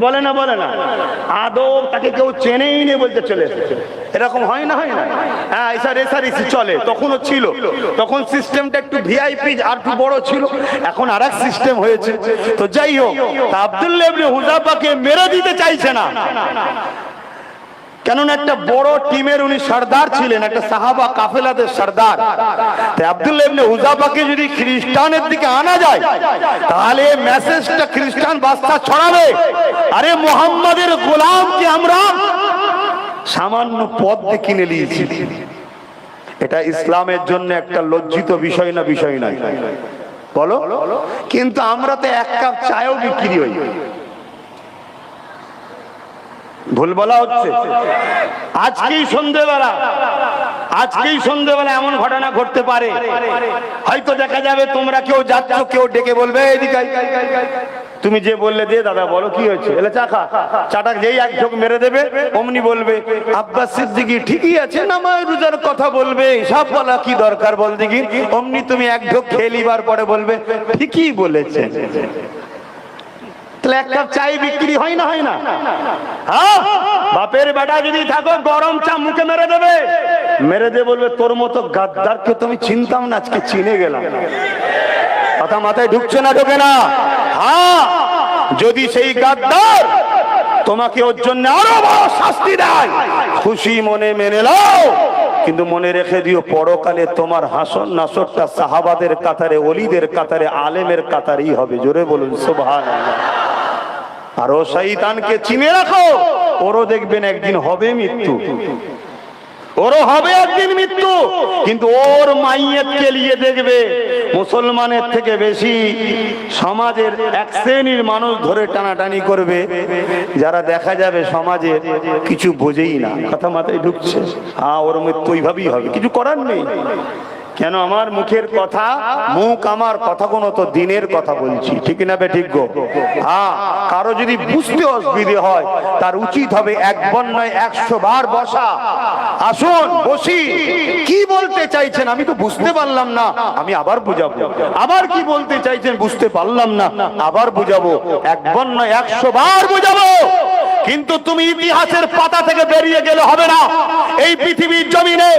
বলে না? বলে না? আদৌ তাকে কেউ চেনেই নেই, বলতে চলে এসেছে। এরকম হয় না? হয় না? হ্যাঁ, রেসারেসি চলে। তখনও ছিল, তখন সিস্টেমটা একটু ভিআইপি আর একটু বড় ছিল, এখন আর এক সিস্টেম হয়েছে। তো যাই হোক, আব্দুল্লাহ ইবনে হুযাফাকে মেরে দিতে চাইছে না, কেননা একটা বড় টিমের উনি সর্দার ছিলেন, একটা সাহাবা কাফেলাদের সর্দার। তাই আব্দুল্লাহ ইবনে হুযাফাকে যদি খ্রিস্টানের দিকে আনা যায় তাহলে মেসেজটা খ্রিস্টান বাদশা ছড়াবে, আরে মুহাম্মাদের গোলামকে আমরা সামান্য পদ দিয়ে কিনে নিয়েছি। এটা ইসলামের জন্য একটা লজ্জিত বিষয় না? বিষয় নয় বলো? কিন্তু আমরা তো 1 কাপ চায়ও বিক্রি হই। ভুল বলা হচ্ছে? আজকেই সন্ধ্যেবেলা এমন ঘটনা ঘটতে পারে, হয়তো দেখা যাবে তোমরা কেউ যাচ্ছ, কেউ ডেকে বলবে এদিকে, তুমি যে বললে দে দাদা বলো কি হয়েছে, এলে চা খা। চাটা যেই এক ঝোঁক মেরে দেবে অমনি বলবে আব্বাস সিদ্দিকী ঠিকই আছে, নামাজ রোজার কথা বলবে, সব বলা কি দরকার বল দেখি। অমনি তুমি এক ঝোঁক খেয়ে লিবার পরে বলবে ঠিকই বলেছে। 1 কাপ চাই বিক্রি হয় না? হয় না? হ্যাঁ, বাপের বেটা যদি থাকো গরম চা মুখে মেরে দেবে, মেরে দিয়ে বলবে তোর মতো গাদ্দারকে তুমি চিনতাম না, আজকে চিনে গেলাম। কথা মাথায় ঢুকছে না? ঢোকে না? হ্যাঁ, যদি সেই গাদ্দার তোমাকে ওর জন্য আরো বড় শাস্তি দেয়, খুশি মনে মেনে নাও, কিন্তু মনে রেখে দিও পরকালে তোমার হাসর নাসরটা সাহাবাদের কাতারে, ওলিদের কাতারে, আলেমের কাতারেই হবে। জোরে বলুন সুবহানাল্লাহ। আর ও শয়তানকে চিনে রাখো, ওরও দেখবেন একদিন হবে মৃত্যু, ওরও হবে একদিন মৃত্যু, কিন্তু ওর মাইয়াতকে নিয়ে দেখবে মুসলমানের থেকে বেশি সমাজের এক শ্রেণীর মানুষ ধরে টানাটানি করবে, যারা দেখা যাবে সমাজে কিছু বোঝেই না। কথা মাথায় ঢুকছে? হ্যাঁ, ওর মৃত্যু ওইভাবেই হবে, কিছু করার নেই। কেন? আমার মুখের কথা, মুখ আমার কথা কোনো তো দিনের কথা বলছি, ঠিক না বে ঠিক গো? হ্যাঁ, কারো যদি বুঝতে অসুবিধে হয় তার উচিত হবে 1 বার নয় 100 বার বসা। আসুন বসি, কি বলতে চাইছেন আমি তো বুঝতে পারলাম না, আমি আবার বুঝাবো। আবার কি বলতে চাইছেন বুঝতে পারলাম না, আবার বুঝাবো। 1 বার নয় 100 বার বুঝাবো। কিন্তু তুমি ইতিহাসের পাতা থেকে বেরিয়ে গেলে হবে না। এই পৃথিবীর জমিনে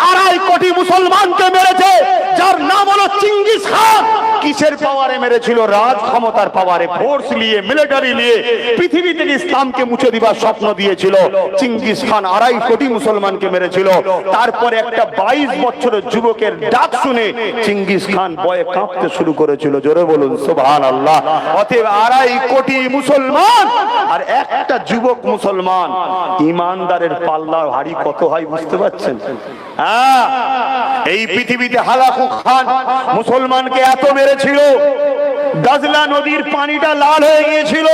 2.5 কোটি মুসলমানকে মেরেছে, যার নাম হলো চিঙ্গিস খান। কিসের পাওয়ারে মেরেছিল? রাজ ক্ষমতার পাওয়ারে, ফোর্স নিয়ে, মিলিটারি নিয়ে পৃথিবী থেকে ইসলামকে মুছে দিবার স্বপ্ন দিয়েছিল চিঙ্গিস খান। 2.5 কোটি মুসলমানকে মেরেছিল। তারপরে একটা 22 বছরের যুবকের ডাক শুনে চিঙ্গিস খান ভয়ে কাঁপতে শুরু করেছিল। জোরে বলুন সুবহানাল্লাহ। অতএব 2.5 কোটি মুসলমান আর একটা যুবক মুসলমান, ইমানদারের পাল্লা ভারী কত হয় বুঝতে পারছেন? হ্যাঁ, এই পৃথিবীতে হালাকু খান মুসলমানকে এত মেরেছিল, দাজলা নদীর পানিটা লাল হয়ে গিয়েছিল,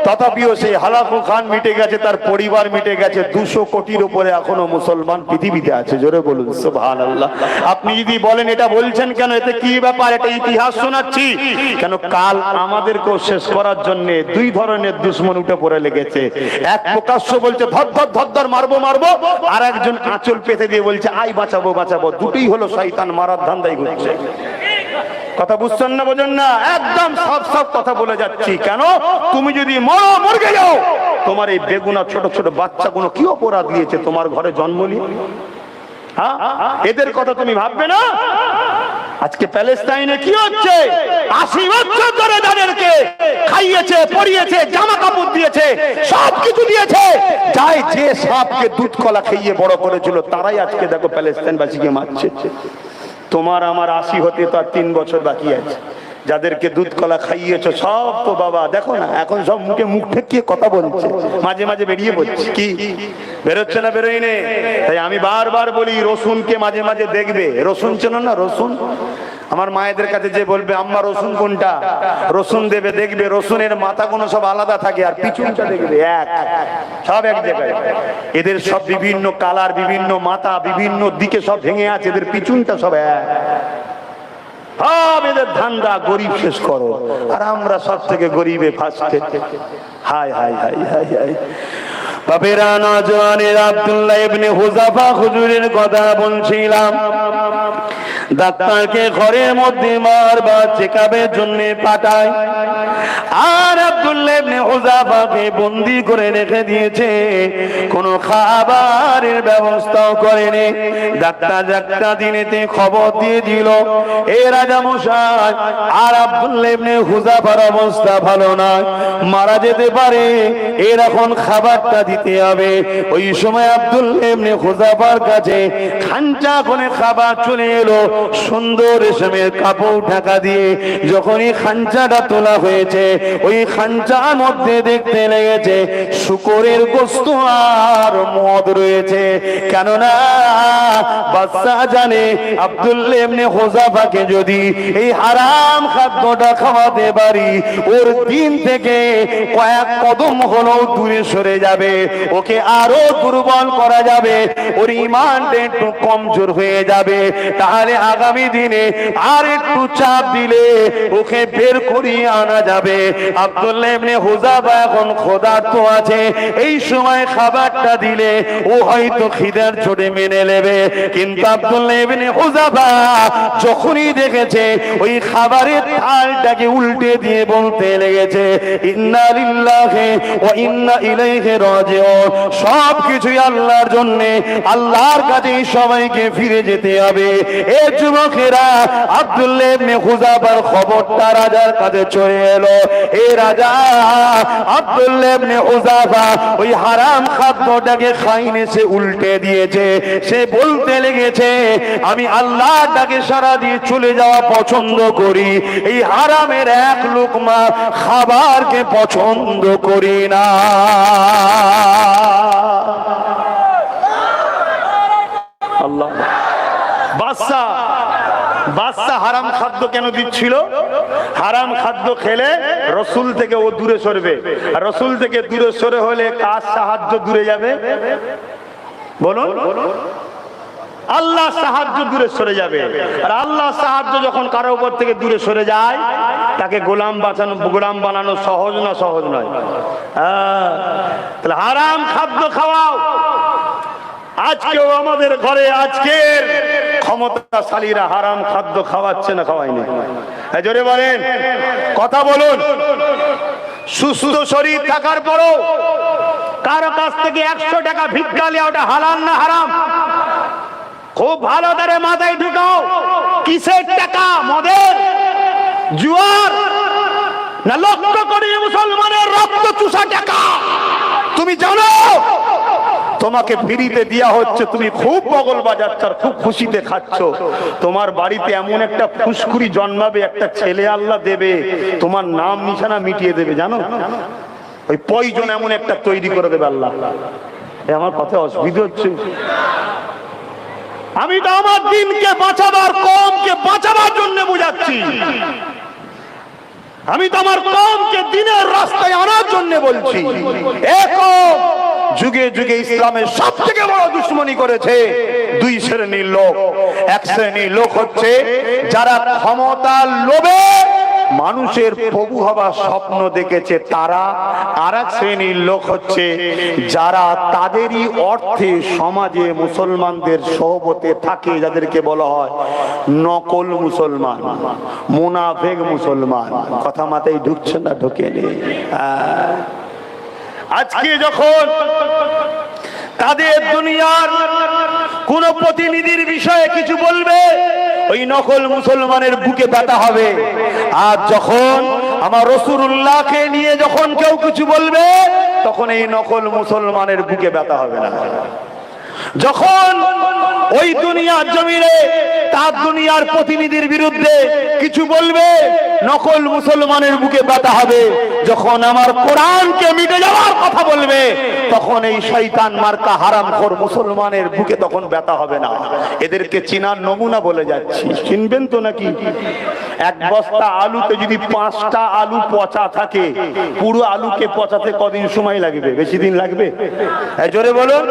তথাপিও সেই হালাকু খান মিটে গেছে, তার পরিবার মিটে গেছে। 200 কোটির উপরে এখনো মুসলমান পৃথিবীতে আছে। জোরে বলুন সুবহানাল্লাহ। আপনি যদি বলেন এটা বলছেন কেন, এতে কি ব্যাপার, এটা ইতিহাস শোনাচ্ছি কেন, কাল আমাদেরকেও শেষ করার জন্য দুই ধরনের দুশ্মন উঠে পড়ে লেগেছে। এক প্রকাশ্য বলছে ধর ধর ধর ধর মারবো মারবো, আর একজন আঁচল পেতে দিয়ে বলছে আই বাঁচাবো বাঁচাবো। দুটোই হলো শয়তান মারার ধান্দায় ঘুরছে। কথা বুঝছেন না, বোঝেন না? একদম সব সব কথা বলে যাচ্ছি। কেন, তুমি যদি মরে যাও, তোমার এই বেগুনা ছোট ছোট বাচ্চাগুলো কি অপরাধ দিয়েছে তোমার ঘরে জন্ম নিয়ে? হ্যাঁ, এদের কথা তুমি ভাববে না? আজকে প্যালেস্টাইনে কি হচ্ছে? 80 বছর ধরে তাদেরকে খাইয়েছে, পরিয়েছে, জামা কাপড় দিয়েছে, সবকিছু দিয়েছে। যাই যে সাপকে দুধ কলা খাইয়ে বড় করেছিল, তারাই আজকে দেখো প্যালেস্টাইনবাসীকে মারছে। তোমার আমার 80 হতে তো আর 3 বছর বাকি আছে। যাদেরকে দুধ কলা খাইয়েছো সব তো বাবা দেখো না, এখন সব মুখে মুখ ঠেকিয়ে কথা বলছে, মাঝে মাঝে বেরিয়ে পড়ছে। কি বেরোচ্ছে না? বেরোই নে। তাই আমি বারবার বলি, রসুনকে মাঝে মাঝে দেখবে। রসুন চেনো না? রসুন আমার মায়েদের কাছে যে বলবে আম্মা রসুন কোনটা, রসুন দেবে, দেখবে রসুনের মাথা কোনো সব আলাদা থাকে, আর পিছনটা দেখবে এক, সব এক জায়গায়। এদের সব বিভিন্ন কালার, বিভিন্ন মাথা, বিভিন্ন দিকে সব ভেঙে আছে, এদের পিছনটা সব এক। সব এদের ধান্দা গরিব শেষ করো, আর আমরা সব থেকে গরিবে ফার্স্টে। হায় হায় হায় হায় হায়। বাবেরা নওজওয়ানের আব্দুল্লাহ ইবনে হুযাফা হুজুরের কথা বলছিলাম। ডাক্তারকে ঘরের মধ্যে মারবা চেকআপের জন্য পাঠায়, আর আব্দুল্লাহ ইবনে হুযাফাকে বন্দী করে রেখে দিয়েছে, কোনো খাবারের ব্যবস্থাও করেনি। ডাক্তার দিনেতে খবর দিয়ে দিল, এ রাজা মশাই, আর আব্দুল্লাহ ইবনে হুযাফার অবস্থা ভালো নয়, মারা যেতে পারে, এর এখন খাবারটা দিতে হবে। ওই সময় আব্দুল্লাহ ইবনে হুযাফার কাছে খাঞ্চা করে খাবার চলে এলো, সুন্দর রেশমের কাপড় ঢাকা দিয়ে। যখনই খাঞ্চাটা তোলা হয়েছে, ওই খাঞ্চার মধ্যে দেখতে লেগেছে শুকরের গোশত আর মদ রয়েছে। কেননা বাদশা জানে আব্দুল্লাহ ইবনে হুযাফাকে যদি এই হারাম খাদ্যটা খাওয়াতে পারি, ওর দিন থেকে কয়েক কদম হলেও দূরে সরে যাবে, ওকে আরো দুর্বল করা যাবে, ওর ঈমানটা একটু কমজোর হয়ে যাবে। তাহলে আগামী দিনে আর একটু চাপ দিলে ওকে বের করিয়ে আনা যাবে। আব্দুল্লাহ ইবনে হুযাফা এখন ক্ষুধার্ত আছে, এই সময় খাবারটা দিলে ও হয়তো খিদার চোটে মেনে নেবে। কিন্তু আব্দুল্লাহ ইবনে হুযাফা যখনই দেখেছে ওই খাবারের থালটাকে উল্টে দিয়ে বলতে লেগেছে, ইন্না লিল্লাহি ওয়া ইন্না ইলাইহি রাজিউন। সবকিছুই আল্লাহর জন্য, আল্লাহর কাছে সবাইকে ফিরে যেতে হবে। এই যুবকেরা আব্দুল্লাহ ইবনে হুযাফার খবরটা রাজার কাছে চলে এলো। এই রাজা আব্দুল্লাহ ইবনে হুযাফা ওই হারাম খাদ্যটাকে খাইনে সে উল্টে দিয়েছে। সে বলতে লেগেছে, আমি আল্লাহটাকে সারা দিয়ে চলে যাওয়া পছন্দ করি, এই হারামের এক লুকমা খাবারকে পছন্দ করি না। আল্লাহ। বাদশা হারাম খাদ্য কেন দিচ্ছিল? হারাম খাদ্য খেলে রসুল থেকে ও দূরে সরবে, আর রসুল থেকে দূরে সরে হলে কার সাহায্য দূরে যাবে? বলুন। আল্লাহ সাহায্য দূরে সরে যাবে। আর আল্লাহ সাহায্য যখন কারো উপর থেকে দূরে সরে যায়, তাকে গোলাম বানানো সহজ না? সহজ নয়। তাহলে হারাম খাদ্য খাওয়াও। আজকেও আমাদের ঘরে আজকের ক্ষমতাশালীরা হারাম খাদ্য খাওয়াচ্ছে না? খাওয়ায়নি? জোরে বলেন, কথা বলুন। সুস্থ শরীর থাকার পরও কারো কাছ থেকে 100 টাকা ভিক্ষা নেওয়া, ওটা হালাল না হারাম? খুব ভালো করে মাথায় ঢুকাও। কিসের টাকা? মদের, জুয়ার, না লক্ষ কোটি মুসলমানের রক্ত চুষা টাকা? তুমি জানো তোমাকে ফ্রিতে দেয়া হচ্ছে, তুমি খুব বগল বাজাচ্ছ, খুব খুশিতে খাচ্ছ। তোমার বাড়িতে এমন একটা ফুসকুড়ি জন্মাবে, একটা ছেলে আল্লাহ দেবে, তোমার নাম নিশানা মিটিয়ে দেবে। জানো, ওই পয়জন এমন একটা তৈরি করে দেবে আল্লাহ। আমার কথা অসুবিধা হচ্ছে? আমি তো আমার দিনকে বাঁচাবার, কওমকে বাঁচাবার জন্য বুঝাচ্ছি। আমি তো আমার কওমকে দিনের রাস্তায় আনার জন্য বলছি। যুগে যুগে ইসলামের সব থেকে বড় দুশ্মনী করেছে দুই শ্রেণীর লোক। এক শ্রেণীর লোক হচ্ছে যারা ক্ষমতার লোভে মানুষের প্রভু হবার স্বপ্ন দেখেছে তারা। আর এক শ্রেণীর লোক হচ্ছে যারা তাদেরই অর্থে সমাজে মুসলমানদের সহবতে থাকে, যাদেরকে বলা হয় নকল মুসলমান, মুনাফেক মুসলমান। কথা মাথায় ঢুকছে না? ঢোকেনি। আজকে যখন তাদের দুনিয়ার কোন প্রতিনিধির বিষয়ে কিছু বলবে, ওই নকল মুসলমানের বুকে ব্যথা হবে। আর যখন আমার রাসূলুল্লাহকে নিয়ে যখন কেউ কিছু বলবে, তখন এই নকল মুসলমানের বুকে ব্যথা হবে না। যখন ওই দুনিয়ার জমিনে তার দুনিয়ার প্রতিনিধির বিরুদ্ধে কিছু বলবে, নকল মুসলমানের বুকে ব্যথা হবে। যখন আমার কোরআনকে মিটে যাওয়ার কথা বলবে, তখন এই শয়তান মার্কা হারামখোর মুসলমানের বুকে তখন ব্যথা হবে না। এদেরকে চিনার নমুনা বলে যাচ্ছি, চিনবেন তো নাকি? এক বস্তা আলুতে যদি 5টা আলু পচা থাকে, পুরো আলুকে পচাতে কদিন সময় লাগবে? বেশি দিন লাগবে? জোরে বলুন।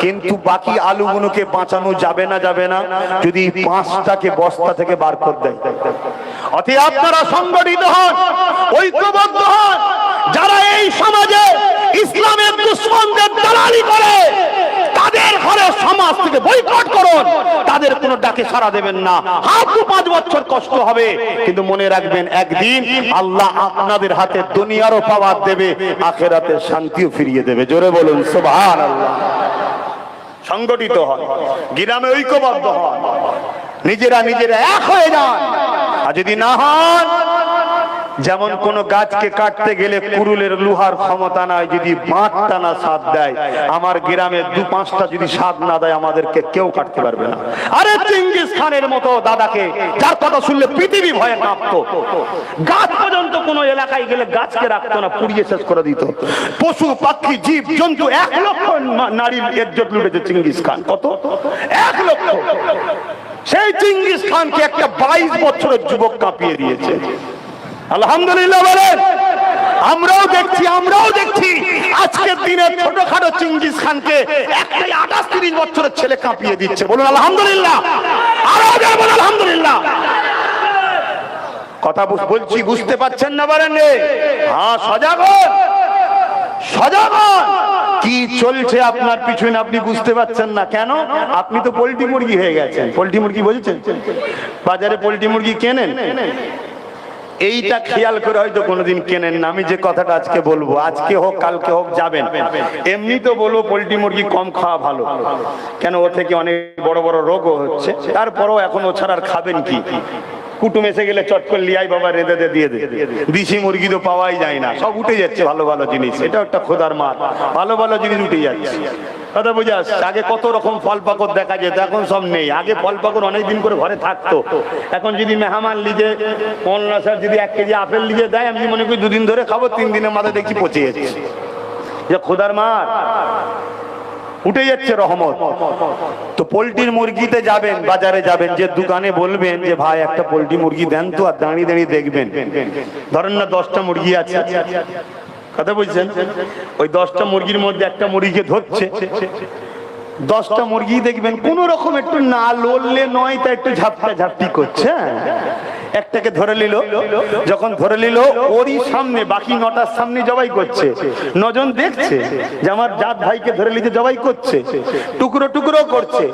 কিন্তু বাকি আলুগুলোকে বাঁচানো যাবে না, যাবে না যদি 5টাকে বস্তা থেকে বার করে দেয়। অতএব আপনারা সংগঠিত হন, ঐক্যবদ্ধ হন। যারা এই সমাজে ইসলামের দুশমনদের দালালি করে, তাদের ঘরে সমাজ থেকে বয়কট করুন। তাদের কোনো ডাকে সাড়া দেবেন না। হয়তো 5 বছর কষ্ট হবে, কিন্তু মনে রাখবেন একদিন আল্লাহ আপনাদের হাতে দুনিয়ারও পাওয়ার দেবে, আখিরাতের শান্তিও ফিরিয়ে দেবে। জোরে বলুন সুবহানাল্লাহ। সংগঠিত হন, গ্রামে ঐক্যবদ্ধ হন, নিজেরা নিজেরা এক হয়ে যান। আর যদি না হন, যেমন কোন গাছকে কাটতে গেলে কুরুলের লোহার ক্ষমতা নাই, যদি বাঁট টানা সাথ দেয়, আমার গ্রামে 2-5টা যদি সাথ না দেয়, আমাদেরকে কেউ কাটতে পারবে না। আরে চেঙ্গিস খানের মতো দাদাকে, যার কথা শুনলে পৃথিবী ভয়ে কাঁপতো, গাছ পর্যন্ত কোন এলাকায় গেলে গাছকে রাখতো না, পুড়িয়ে শেষ করে দিত। পশু পাখি জীব জন্তু 1 লক্ষ নারীর ইজ্জত লুটেছে চেঙ্গিস খান। কত? 1 লক্ষ। সেই চেঙ্গিস খানকে একটা 22 বছরের যুবক কাঁপিয়ে দিয়েছে। আলহামদুলিল্লাহ বলেন। আমরাও দেখছি আজকের দিনে ছোটখাটো চেঙ্গিস খানকে একটাই 28-30 বছরের ছেলে কাঁপিয়ে দিচ্ছে। বলুন আলহামদুলিল্লাহ। আরো বলুন আলহামদুলিল্লাহ। কথা বলছি, বুঝতে পারছেন না? বলেন হ্যাঁ, সজাগ হন, সজাগ হন। কি চলছে আপনার পিছনে আপনি বুঝতে পারছেন না কেন? আপনি তো পোল্ট্রি মুরগি হয়ে গেছেন। পোল্ট্রি মুরগি বলছেন, বাজারে পোল্ট্রি মুরগি কেনেন, এইটা খেয়াল করে হয়তো কোনোদিন কেনেন না। আমি যে কথাটা আজকে বলবো, আজকে হোক কালকে হোক যাবেন, এমনি তো বলবো পোল্ট্রি মুরগি কম খাওয়া ভালো। কেন? ও থেকে অনেক বড় বড় রোগও হচ্ছে। তারপরেও এখন ও ছাড়া আর খাবেন কি? কুটুম এসে গেলে চট করে লিয়াই বাবা রেঁধে দিয়ে দে। দেশি মুরগি তো পাওয়াই যায় না, সব উঠে যাচ্ছে ভালো ভালো জিনিস। এটা একটা খোদার মার, ভালো ভালো জিনিস উঠে যাচ্ছে। কথা বুঝে আসছে? আগে কত রকম ফল পাকড় দেখা যেত, এখন সব নেই। আগে ফল পাকড় অনেকদিন করে ঘরে থাকতো। এখন যদি মেহমান লিজে মোল্লা স্যার যদি 1 কেজি আপেল লিজে দেয়, আমি মনে করি 2 দিন ধরে খাবো, 3 দিনের মাথায় দেখি পচে যাচ্ছে। যে খোদার মার, উঠে যাচ্ছে রহমত। তো পোল্ট্রির মুরগিতে যাবেন, বাজারে যাবেন, যে দোকানে বলবেন যে ভাই একটা পোল্ট্রি মুরগি দেন তো, আর দাঁড়িয়ে দাঁড়িয়ে দেখবেন। ধরেন না 10টা মুরগি আছে, কথা বুঝছেন? ওই 10টা মুরগির মধ্যে একটা মুরগিকে ধরছে, 10টা মুরগি দেখবেন কোন রকম একটু না লড়লে নয়, তা একটু ঝাপটা ঝাপটি করছে। একটাকে ধরে নিল, যখন ধরে নিল ওরই সামনে বাকি 9টার সামনে জবাই করছে। 9 জন দেখছে যে আমার জাত ভাইকে ধরে নিতে জবাই করছে, টুকরো টুকরো করছে।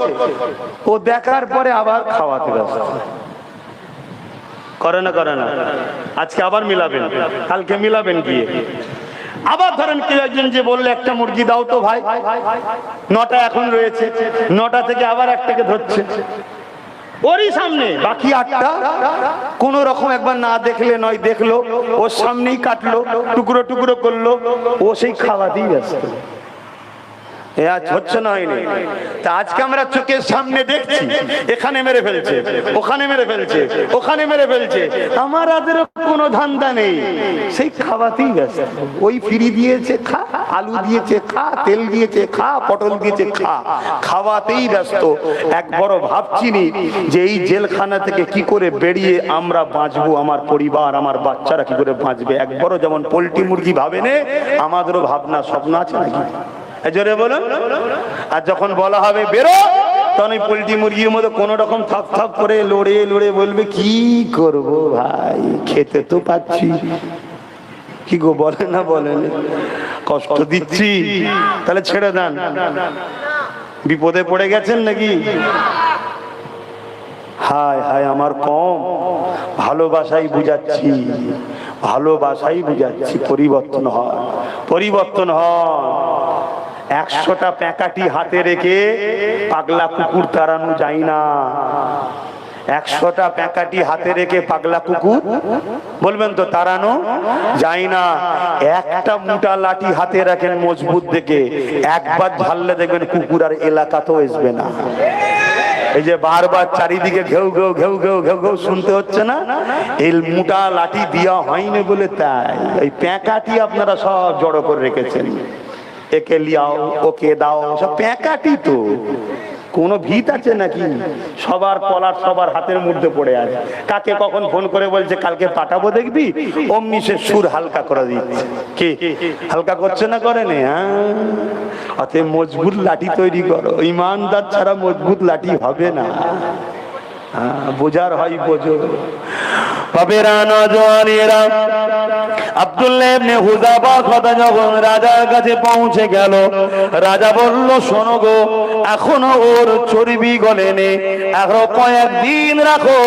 ও দেখার পরে আবার খাওয়াতে ব্যস্ত। করে না? আজকে আবার মিলাবেন, কালকে মিলাবেন গিয়ে। আবার ধরেন কেউ একজন যে বললে একটা মুরগি দাও তো ভাই, 9টা এখন রয়েছে, 9টা থেকে আবার একটাকে ধরছে ওরই সামনে, বাকি 8টা কোন রকম একবার না দেখলে নয় দেখলো, ওর সামনেই কাটলো, টুকরো টুকরো করলো, ও সেই খাওয়াতেই ব্যস্ত। এ আজ হচ্ছে না, হয়নি। তা আজকে আমরা চোখের সামনে দেখছি, এখানে মেরে ফেলছে, ওখানে মেরে ফেলছে, ওখানে মেরে ফেলছে, আমাদের কোনো ধান্দা নেই, সেই খাওয়াতেই ব্যস্ত। ওই ফ্রি দিয়েছে খা, আলু দিয়েছে খা, তেল দিয়েছে খা, পটল দিয়েছে খা, খাওয়াতেই ব্যস্ত। একবারও ভাবছিনি যে এই জেলখানা থেকে কি করে বেরিয়ে আমরা বাঁচবো, আমার পরিবার, আমার বাচ্চারা কি করে বাঁচবে। একবারও যেমন পোল্ট্রি মুরগি ভাবেনে, আমাদেরও ভাবনা স্বপ্ন আছে নাকি? জোরে বলুন। আর যখন বলা হবে বেরো, তখন ওই পোল্ট্রি মুরগির মধ্যে কোন রকম থাপ থাপ করে লড়ে লড়ে বলবে কি করব ভাই, খেতে তো পাচ্ছি, কি গো বলে না বলেন, কষ্ট দিচ্ছি, তাহলে ছেড়ে দেন। বিপদে পড়ে গেছেন নাকি? হায় হায় আমার কম, ভালোবাসাই বুঝাচ্ছি, ভালোবাসাই বুঝাচ্ছি, পরিবর্তন হয়, পরিবর্তন হয়। 100টা প্যাকাটি হাতে রেখে পাগলা কুকুর তাড়ানো যায় না। 100টা প্যাকাটি হাতে রেখে পাগলা কুকুর বলবেন তো তাড়ানো যায় না। একটা মোটা লাঠি হাতে রাখেন মজবুত দেখে, একবার ঝাললে দেখবেন কুকুর আর এলাকাতেও আসবে না। এই যে বারবার চারিদিকে ঘেউ ঘেউ ঘেউ ঘেউ ঘেউ ঘেউ শুনতে হচ্ছে না, এই মোটা লাঠি দেওয়া হয়নি বলে তাই। এই প্যাকাটি আপনারা সব জড়ো করে রেখেছেন, একে লিয়াও ওকে দাও, সব প্যাকাটি। তো কোনো ভিত আছে নাকি? সবার পলার সবার হাতের মধ্যে পড়ে আছে। কাকে কখন ফোন করে বলছে কালকে পাঠাবো দেখবি, অমনি সে সুর হালকা করে দিচ্ছে। কি হালকা করছে না করে নে? অতএব মজবুত লাঠি তৈরি করো, ইমানদার ছাড়া মজবুত লাঠি হবে না। বোঝার হয় বোঝো। বাবেরা নওজওয়ানেরা, আব্দুল্লাহ ইবনে হুযাফা কথা যখন রাজার কাছে পৌঁছে গেল, রাজা বলল শোনো গো, এখনো ওর চর্বি গলেনি, আরো কয়েকদিন রাখো,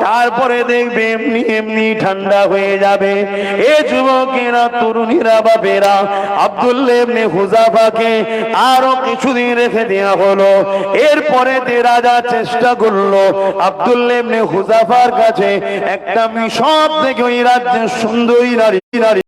তারপরে দেখবে এমনি এমনি ঠান্ডা হয়ে যাবে। এ যুবকেরা, তরুণীরা, বাবেরা, আব্দুল্লাহ ইবনে হুযাফাকে আরো কিছুদিন রেখে দেওয়া হলো। এরপরে রাজা চেষ্টা করলো আব্দুল্লাহ ইবনে হুযাফার কাছে একটা মিশর থেকে ওই রাজ্যের সুন্দরী নারী